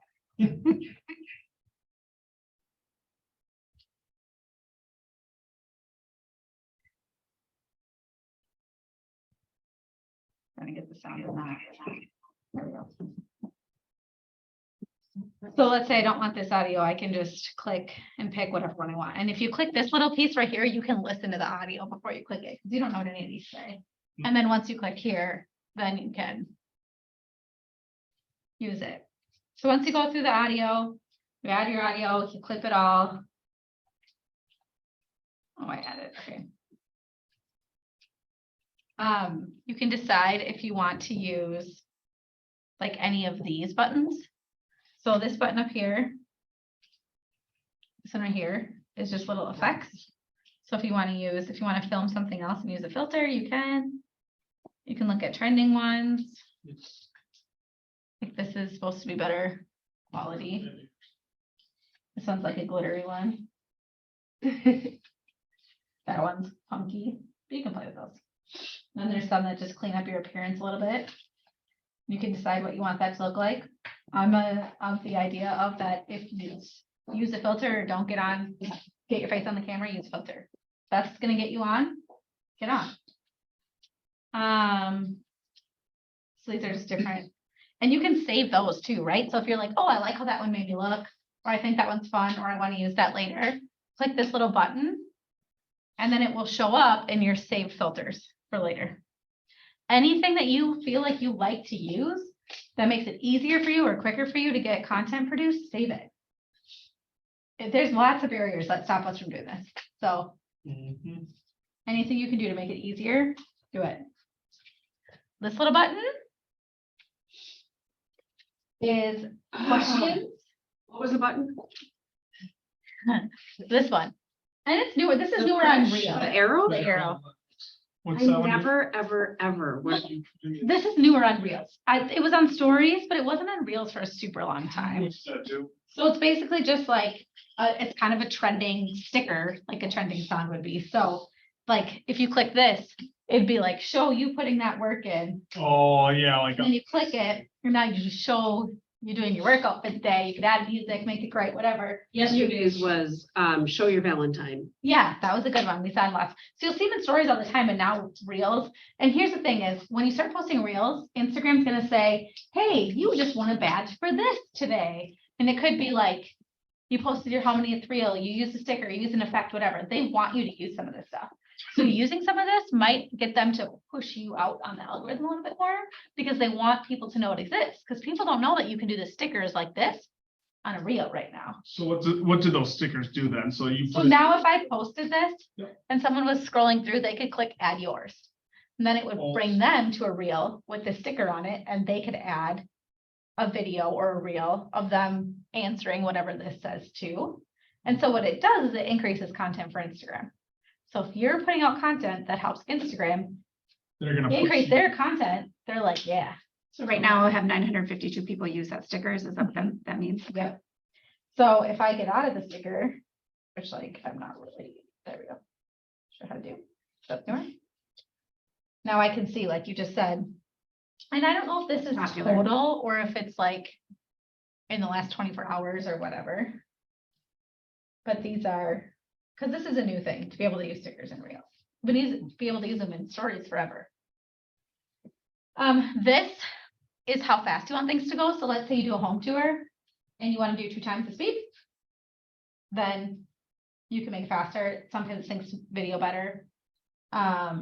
Trying to get the sound of that. There we go. So let's say I don't want this audio, I can just click and pick whatever one I want. And if you click this little piece right here, you can listen to the audio before you click it, because you don't know what any of these say. And then once you click here, then you can use it. So once you go through the audio, you add your audio, you clip it all. Oh, I added, okay. You can decide if you want to use like any of these buttons. So this button up here, this one right here is just little effects. So if you want to film something else and use a filter, you can. You can look at trending ones. Like this is supposed to be better quality. This one's like a glittery one. That one's funky, but you can play with those. Then there's some that just clean up your appearance a little bit. You can decide what you want that to look like. I'm of the idea of that if you use a filter or don't get your face on the camera, use filter. That's gonna get you on, get on. So these are just different. And you can save those too, right? So if you're like, oh, I like how that one made me look, or I think that one's fun, or I want to use that later, click this little button, and then it will show up in your saved filters for later. Anything that you feel like you like to use that makes it easier for you or quicker for you to get content produced, save it. There's lots of barriers that stop us from doing this. So anything you can do to make it easier, do it. This little button is questions. What was the button? This one. And it's newer. This is newer on Reel. The arrow? The arrow. What's I that one? never, ever. This is newer on Reels. It was on Stories, but it wasn't on Reels for a super long time. What's that do? So it's basically just like, it's kind of a trending sticker, like a trending song would be. So like, if you click this, it'd be like, show you putting that work in. Oh, yeah, like And then you click it, and now you show you doing your workout for the day. You could add music, make it great, whatever. Yesterday's was, show your Valentine. Yeah, that was a good one. We saw lots. So you'll see them in Stories all the time, and now Reels. And here's the thing is, when you start posting Reels, Instagram's gonna say, hey, you just won a badge for this today. And it could be like, you posted your how many reel, you use a sticker, you use an effect, whatever. They want you to use some of this stuff. So using some of this might get them to push you out on the algorithm a little bit more, because they want people to know it exists. Because people don't know that you can do the stickers like this on a reel right now. So what do those stickers do then? So you So put it, now if I posted this Yep. and someone was scrolling through, they could click add yours. And then it would Oh. bring them to a reel with the sticker on it, and they could add a video or a reel of them answering whatever this says too. And so what it does is it increases content for Instagram. So if you're putting out content that helps Instagram they're gonna push increase you. their content, they're like, yeah. So right now I have 952 people use that stickers. Is that what that means? Yep. So if I get out of the sticker, which like, I'm not really, there we go. Sure how to do. So, now I can see, like you just said, and I don't know if this is Popular. total or if it's like in the last 24 hours or whatever. But these are, because this is a new thing to be able to use stickers in Reels, but be able to use them in Stories forever. This is how fast you want things to go. So let's say you do a home tour and you want to do 2 times the speed, then you can make it faster. Sometimes it syncs video better.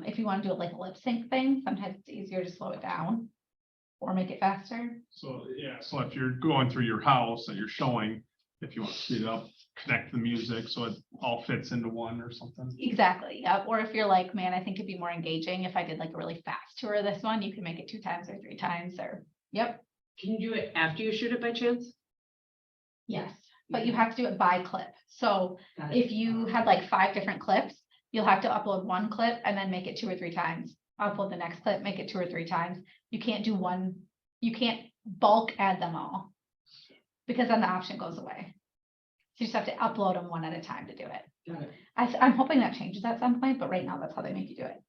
If you want to do it like a lip sync thing, sometimes it's easier to slow it down. or make it faster. So, yeah, so if you're going through your house and you're showing, if you want to speed it up, connect the music so it all fits into one or something. Exactly, yeah, or if you're like, man, I think it'd be more engaging if I did like a really fast tour of this one, you can make it 2 times or 3 times or, yep, Can you do it after you shoot it by chance? yes. But you have to do it by clip. So Got it. if you had like 5 different clips, you'll have to upload 1 clip and then make it 2 or 3 times. Upload the next clip, make it 2 or 3 times. You can't do one, you can't bulk add them all. Because then the option goes away. So you just have to upload them 1 at a time to do it. Got it. I'm hoping that changes at some point, but right now that's how they make you do it.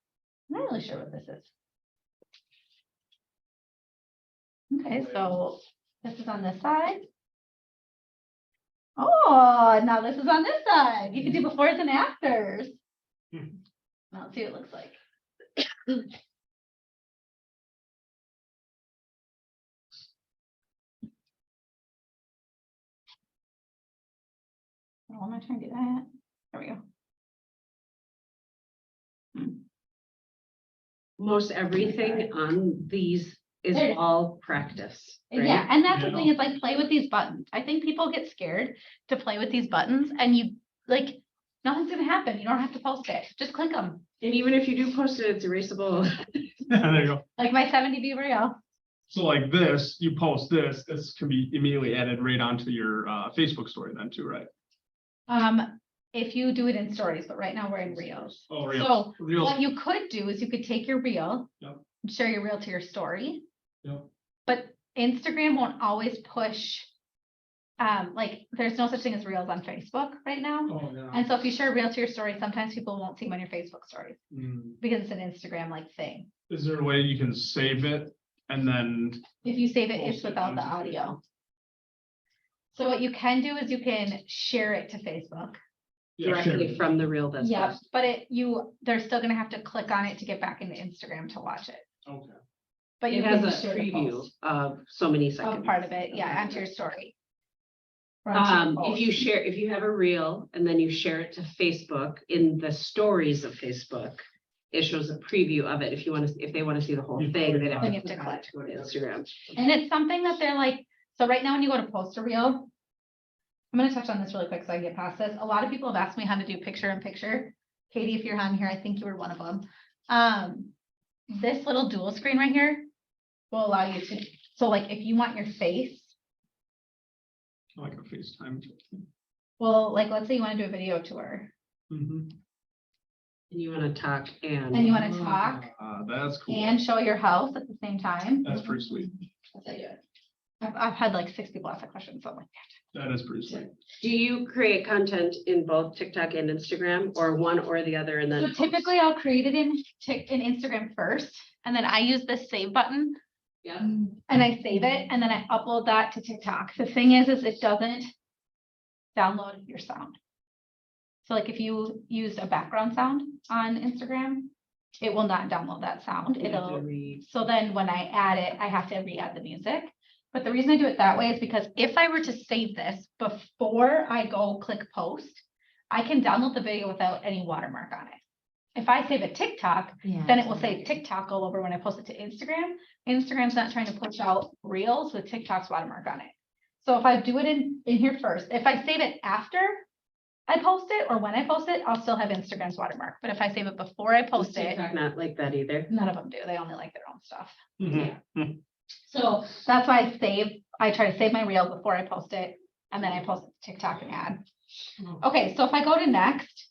I'm not really sure what this is. Okay, so this is on this side. Oh, now this is on this side. You can do befores and afters. Now let's see what it looks like. Oh, am I trying to do that? There we go. Most everything on these is There- all practice, right? Yeah, and that's the thing is like play with these buttons. I think people get scared to play with these buttons and you like, nothing's gonna happen. You don't have to post it. Just click them. And even if you do post it, it's erasable. There you go. Like my 70 view reel. So like this, you post this, this can be immediately added right onto your Facebook story then too, right? If you do it in stories, but right now we're in reels. Oh, So Reels. what you could do is you could take your reel. Yep. And share your reel to your story. Yep. But Instagram won't always push. Like there's no such thing as reels on Facebook right now. Oh, yeah. And so if you share a reel to your story, sometimes people won't see them on your Facebook stories Mm. because it's an Instagram like thing. Is there a way you can save it and then? If you save it, it's Post it without the onto audio. So what you can do is you can share it to Facebook. Yeah, sure. Directly from the reel that's. Yeah, posted. but they're still gonna have to click on it to get back into Instagram to watch it. Okay. But you It has can a share the preview post of so many of seconds. part of it, yeah, onto your story. Or onto your If you post. share, if you have a reel and then you share it to Facebook in the stories of Facebook, it shows a preview of it. If you want to, if they want to see the whole You thing, click they'd on have it. to Then you have to go to Instagram. And it's something that they're like, so right now when you go to post a reel. I'm gonna touch on this really quick so I can get past this. A lot of people have asked me how to do picture in picture. Katie, if you're on here, I think you were one of them. This little dual screen right here will allow you to, so like if you want your face, Like a FaceTime. well, like let's say you wanna do a video tour Mhm. And you want to talk and. and you wanna talk That's cool. and show your house at the same time. That's pretty sweet. That's how you do it. I've had like 6 people ask that question, so I'm like, That is pretty sweet. Do you create content in both TikTok and Instagram or one or the other and then? so post? typically I'll create it in Instagram first, and then I use this save button. Yeah. And I save it and then I upload that to TikTok. The thing is it doesn't download your sound. So like if you use a background sound on Instagram, it will not download that sound. You have to It'll, read. so then when I add it, I have to re-add the music. But the reason I do it that way is because if I were to save this before I go click post, I can download the video without any watermark on it. If I save a TikTok, Yeah. then it will say TikTok all over when I post it to Instagram. Instagram's not trying to push out reels with TikTok's watermark on it. So if I do it in here first, if I save it after I post it or when I post it, I'll still have Instagram's watermark. But if I save it before I post it, TikTok not like that either. none of them do. They only like their own stuff. Mhm. So that's why I try to save my reel before I post it, and then I post it to TikTok and add. Okay, so if I go to next,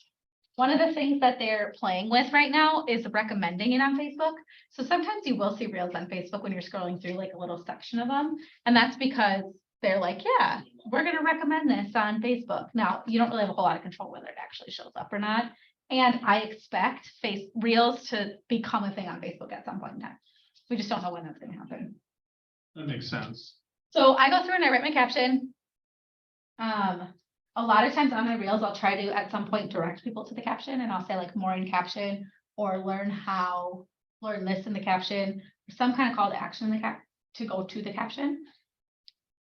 one of the things that they're playing with right now is recommending it on Facebook. So sometimes you will see reels on Facebook when you're scrolling through like a little section of them, and that's because they're like, yeah, we're gonna recommend this on Facebook. Now, you don't really have a whole lot of control whether it actually shows up or not. And I expect reels to become a thing on Facebook at some point in time. We just don't know when that's gonna happen. That makes sense. So I go through and I write my caption. A lot of times on my reels, I'll try to at some point direct people to the caption and I'll say like more in caption or learn this in the caption, or some kind of call to action in the to go to the caption.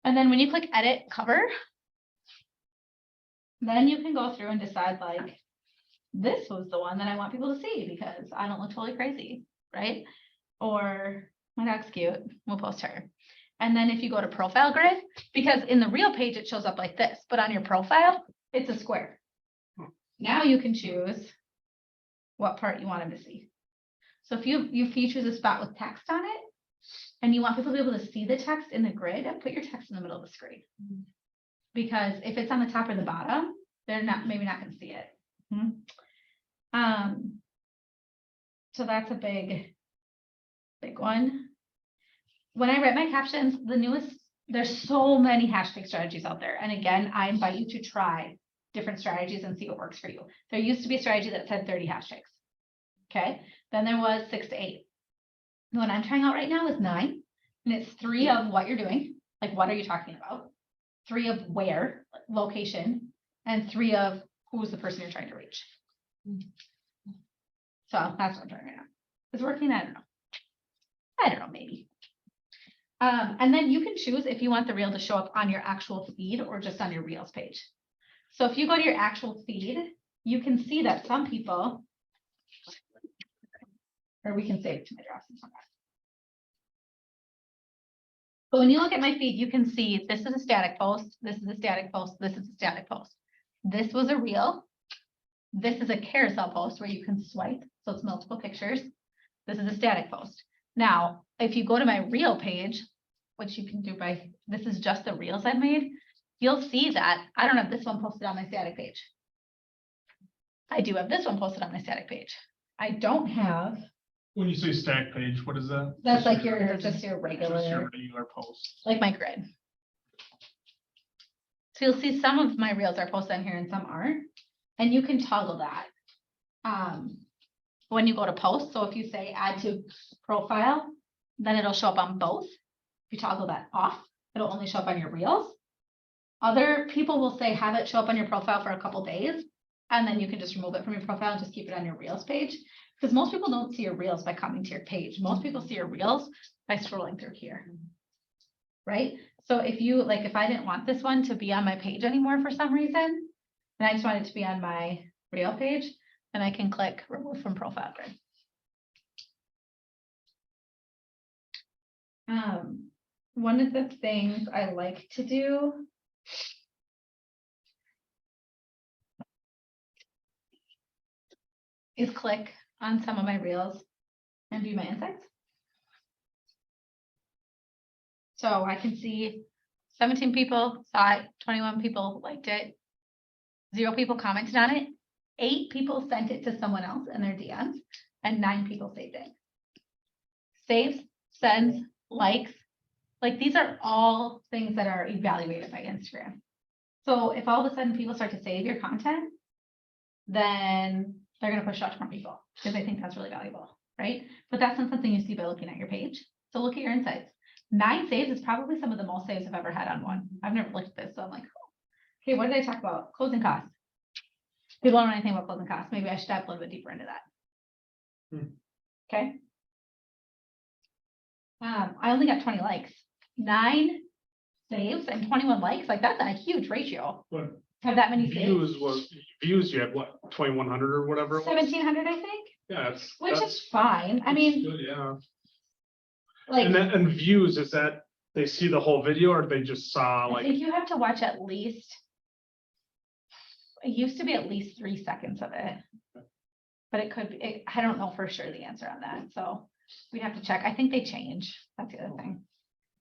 And then when you click edit cover, then you can go through and decide like, this was the one that I want people to see because I don't look totally crazy, right? Or My dog's cute. We'll post her. And then if you go to profile grid, because in the real page, it shows up like this, but on your profile, it's a square. Now you can choose what part you want them to see. So if you choose a spot with text on it, and you want people to be able to see the text in the grid, put your text in the middle of the screen. Because if it's on the top or the bottom, they're maybe not gonna see it. So that's a big one. When I write my captions, there's so many hashtag strategies out there. And again, I invite you to try different strategies and see what works for you. There used to be a strategy that said 30 hashtags. Okay, then there was 6 to 8. The one I'm trying out right now is 9, and it's 3 of what you're doing, like what are you talking about, 3 of where, location, and 3 of who's the person you're trying to reach. So that's what I'm trying right now. Is it working? I don't know, maybe. And then you can choose if you want the reel to show up on your actual feed or just on your Reels page. So if you go to your actual feed, you can see that some people, or we can save it to my drafts. But when you look at my feed, you can see this is a static post, this is a static post, this is a static post. This was a reel. This is a carousel post where you can swipe, so it's multiple pictures. This is a static post. Now, if you go to my reel page, which you can do by, this is just the reels I've made, you'll see that I don't have this one posted on my static page. I do have this one posted on my static page. I don't have. When you say stack page, what is that? That's like just your Just your regular, regular post. like my grid. So you'll see some of my reels are posted on here and some aren't, and you can toggle that. When you go to post, so if you say add to profile, then it'll show up on both. If you toggle that off, it'll only show up on your reels. Other people will say have it show up on your profile for a couple days, and then you can just remove it from your profile and just keep it on your reels page. Because most people don't see your reels by coming to your page. Most people see your reels by scrolling through here. Right? So if you like, if I didn't want this one to be on my page anymore for some reason, and I just want it to be on my reel page, then I can click remove from profile grid. One of the things I like to do is click on some of my reels and view my insights. So I can see 17 people saw it, 21 people liked it, 0 people commented on it, 8 people sent it to someone else in their DMs, and 9 people saved it. Saves, sends, likes, like these are all things that are evaluated by Instagram. So if all of a sudden people start to save your content, then they're going to push out to more people because they think that's really valuable, right? But that's not something you see by looking at your page. So look at your insights. 9 saves is probably some of the most saves I've ever had on one. I've never looked at this, so I'm like, oh. Okay, what did I talk about? Closing costs. People don't know anything about closing costs. Maybe I should dive a little bit deeper into that. Okay. I only got 20 likes, 9 saves and 21 likes. Like that's a huge ratio. But Have that many saves. Views you had what, 2,100 or whatever it was? 1,700, I think. Yeah, Which is fine. I mean, good, yeah. like, And views, is that they see the whole video or they just saw I like? think you have to watch at least, it used to be at least 3 seconds of it. But it could be, I don't know for sure the answer on that. So we'd have to check. I think they change. That's the other thing.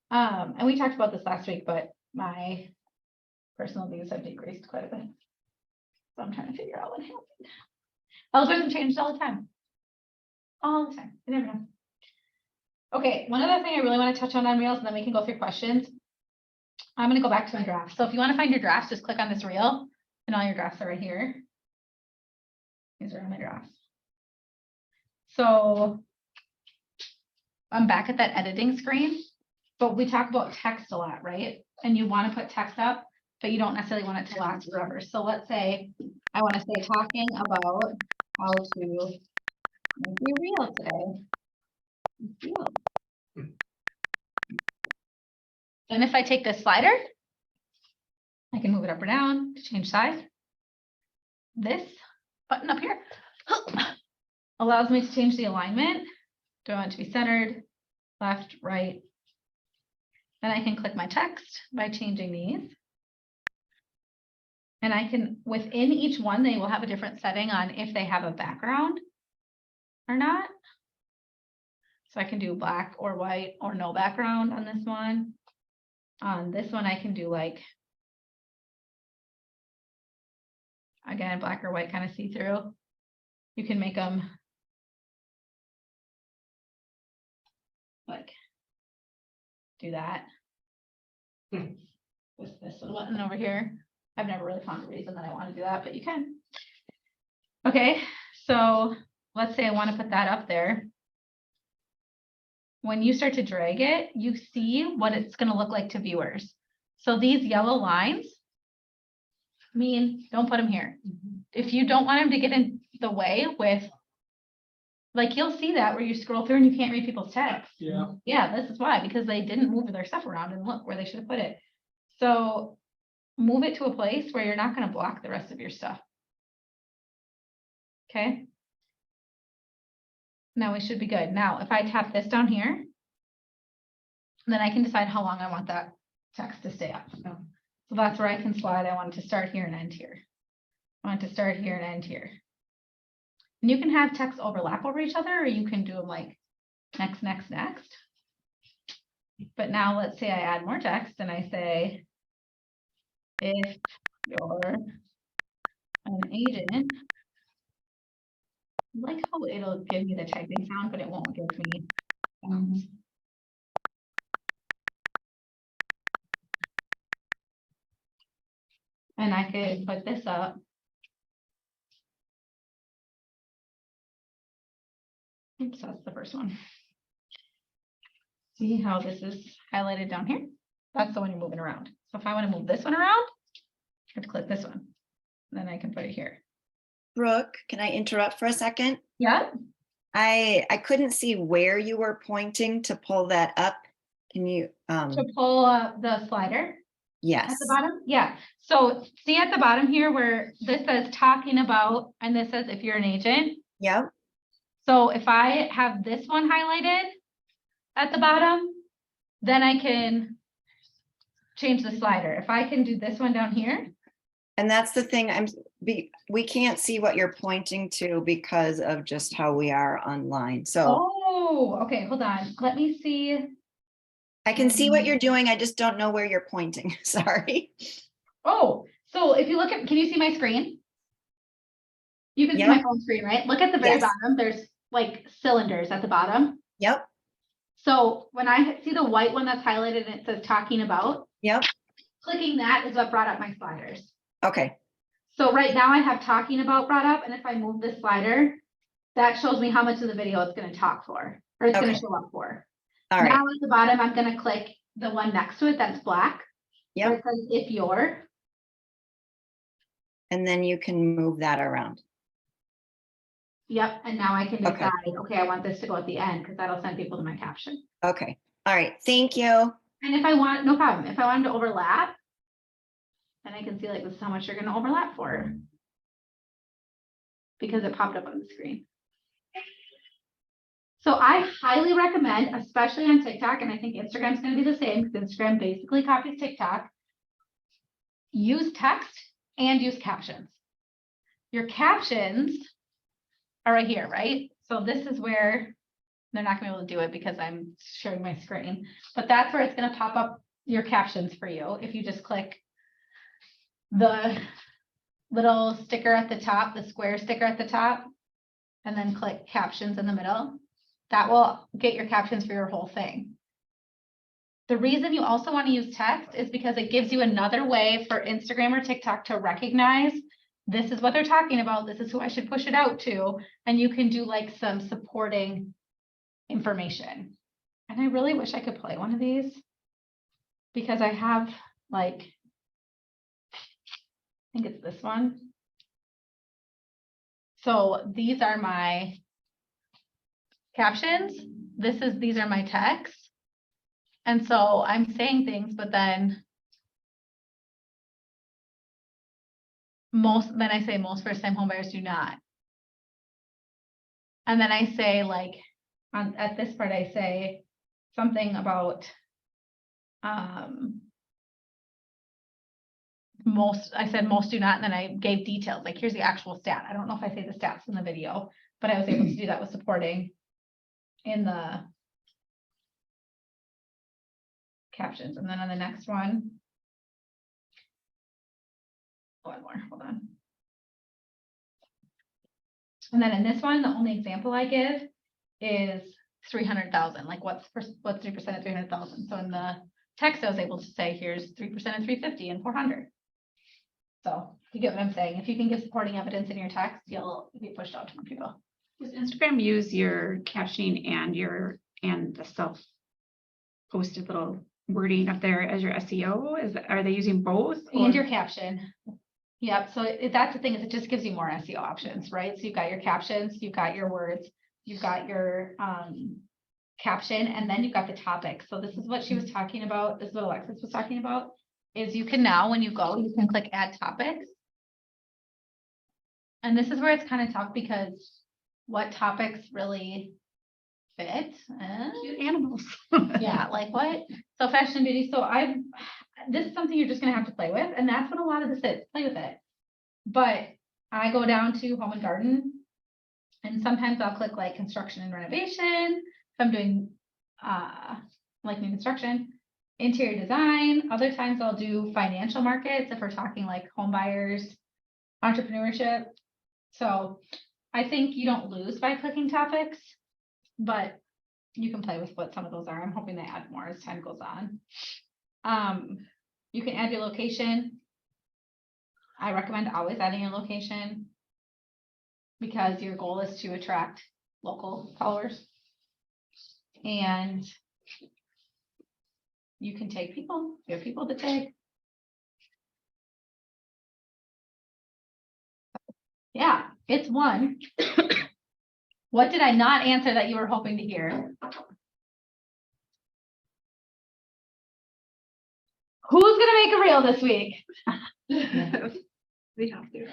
And we talked about this last week, but my personal views have decreased quite a bit. So I'm trying to figure out what happened. Algorithm changes all the time. All the time. You never know. Okay, one other thing I really want to touch on Reels, and then we can go through questions. I'm going to go back to my drafts. So if you want to find your drafts, just click on this reel, and all your drafts are right here. These are all my drafts. So I'm back at that editing screen, but we talk about text a lot, right? And you want to put text up, but you don't necessarily want it to last forever. So let's say I want to say talking about how to make you real today. Real. And if I take this slider, I can move it up or down to change size. This button up here allows me to change the alignment. Do I want it to be centered? left, right. Then I can click my text by changing these. And I can, within each one, they will have a different setting on if they have a background or not. So I can do black or white or no background on this one. On this one, I can do like, again, black or white kind of see-through. You can make them like, do that. With this little button over here. I've never really found a reason that I want to do that, but you can. Okay, so let's say I want to put that up there. When you start to drag it, you see what it's going to look like to viewers. So these yellow lines mean don't put them here. If you don't want them to get in the way with, like, you'll see that where you scroll through and you can't read people's text. Yeah. Yeah, this is why, because they didn't move their stuff around and look where they should have put it. So move it to a place where you're not going to block the rest of your stuff. Okay. Now we should be good. Now, if I tap this down here, then I can decide how long I want that text to stay up. So that's where I can slide. I want it to start here and end here. I want it to start here and end here. And you can have text overlap over each other, or you can do them like next, next, next. But now let's say I add more text and I say, if you're an agent, I like how it'll give me the typing sound, but it won't give me. And I could put this up. Oops, that's the first one. See how this is highlighted down here? That's the one you're moving around. So if I want to move this one around, I have to click this one. Then I can put it here. Brooke, can I interrupt for a second? Yeah. I couldn't see where you were pointing to pull that up. Can you, To pull the slider at yes, the bottom. Yeah. So see at the bottom here where this says talking about, and this says if you're an agent. yep, So if I have this one highlighted at the bottom, then I can change the slider. If I can do this one down here. and that's the thing, we can't see what you're pointing to because of just how we are online, so Oh, okay, hold on. Let me see. I can see what you're doing, I just don't know where you're pointing, sorry. Oh, so if you look at, can you see my screen? You can see Yeah. my phone screen, right? Look at the very Yes. bottom. There's like cylinders at the bottom. Yep, So when I see the white one that's highlighted and it says talking about, yep, clicking that is what brought up my sliders. okay, So right now I have talking about brought up, and if I move this slider, that shows me how much of the video it's going to talk for, or it's going Okay. to show up for. all right, Now at the bottom, I'm going to click the one next to it that's black. where yep, it says if you're. and then you can move that around. Yep, and now I can Okay. decide, okay, I want this to go at the end, because that'll send people to my caption. Okay, all right, thank you. And if I want, no problem, if I wanted to overlap, then I can see like this is how much you're gonna overlap for. Because it popped up on the screen. So I highly recommend, especially on TikTok, and I think Instagram's gonna be the same, because Instagram basically copies TikTok. Use text and use captions. Your captions are right here, right? So this is where they're not gonna be able to do it because I'm sharing my screen, but that's where it's gonna pop up your captions for you. If you just click the little sticker at the top, the square sticker at the top, and then click captions in the middle, that will get your captions for your whole thing. The reason you also want to use text is because it gives you another way for Instagram or TikTok to recognize this is what they're talking about, this is who I should push it out to, and you can do like some supporting information. And I really wish I could play one of these because I have like, I think it's this one. So these are my captions. These are my texts. And so I'm saying things, but then I say most first time homebuyers do not. And then I say like, at this part I say, something about most, I said most do not, and then I gave details, like here's the actual stat. I don't know if I say the stats in the video, but I was able to do that with supporting in the captions. And then on the next one, one more, hold on. And then in this one, the only example I give is 300,000, like what's 3% of 300,000? So in the text, I was able to say, here's 3% of 350 and 400. So you get what I'm saying? If you can give supporting evidence in your text, you'll be pushed out to more people. Does Instagram use your captioning and the self-posted little wording up there as your SEO? Are they using both? And your caption. Yep, so that's the thing, is it just gives you more SEO options, right? So you've got your captions, you've got your words, you've got your caption, and then you've got the topic. So this is what she was talking about, this is what Alexis was talking about, is you can now, when you go, you can click add topics. And this is where it's kind of tough, because what topics really fit? Cute animals. Yeah, like what? So fashion and beauty. So this is something you're just gonna have to play with, and that's what a lot of this is, play with it. But I go down to home and garden, and sometimes I'll click like construction and renovation. If I'm doing like new construction, interior design. Other times I'll do financial markets if we're talking like home buyers, entrepreneurship. So I think you don't lose by clicking topics, but you can play with what some of those are. I'm hoping they add more as time goes on. You can add your location. I recommend always adding your location because your goal is to attract local followers. And you can take people, you have people to take. Yeah, it's one. What did I not answer that you were hoping to hear? Who's gonna make a reel this week? We have to.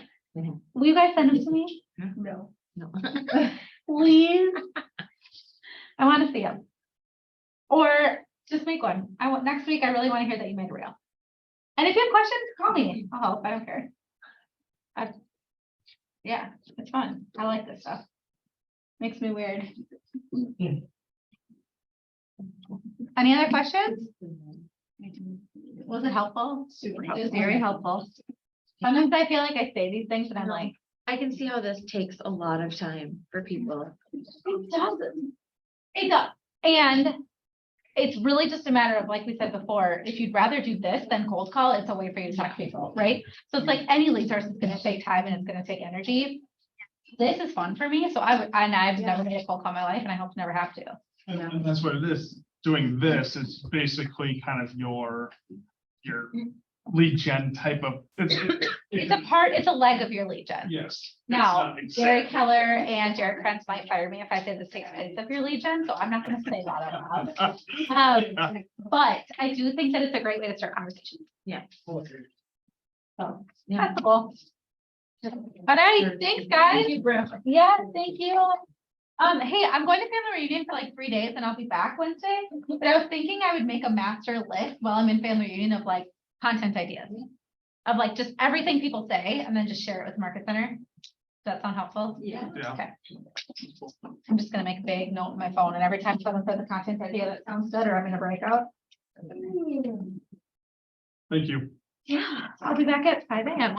Will you guys send them to me? No. No. Please. I want to see them. Or just make one. Next week, I really want to hear that you made a reel. And if you have questions, call me. I'll help. I don't care. Yeah, it's fun. I like this stuff. Makes me weird. Any other questions? Was it helpful? Super It was helpful. very helpful. Sometimes I feel like I say these things and I'm like, I can see how this takes a lot of time for people. it doesn't. It does. And it's really just a matter of, like we said before, if you'd rather do this than cold call, it's a way for you to talk to people, right? So it's like any lead source is going to take time and it's going to take energy. This is fun for me. So I've never made a cold call in my life, and I hope to never have to. And that's what it is. Doing this is basically kind of your lead gen type of. It's a leg of your lead gen. Yes. Now, It's Gary not Keller and Jared Krentz might fire me if I say this takes place of your lead gen, so I'm not gonna say that out loud. But I do think that it's a great way to start conversations. Yeah. So, Yeah. that's cool. All right, thanks, guys. Yeah, thank you. Hey, I'm going to family reunion for like 3 days and I'll be back Wednesday, but I was thinking I would make a master list while I'm in family reunion of like content ideas. Of like just everything people say and then just share it with Market Center. Does that sound helpful? Yeah. Yeah. Okay. I'm just gonna make a big note on my phone, and every time someone says a content idea that sounds good, or I'm gonna break out. Thank you. Yeah, I'll be back at 5 a.m.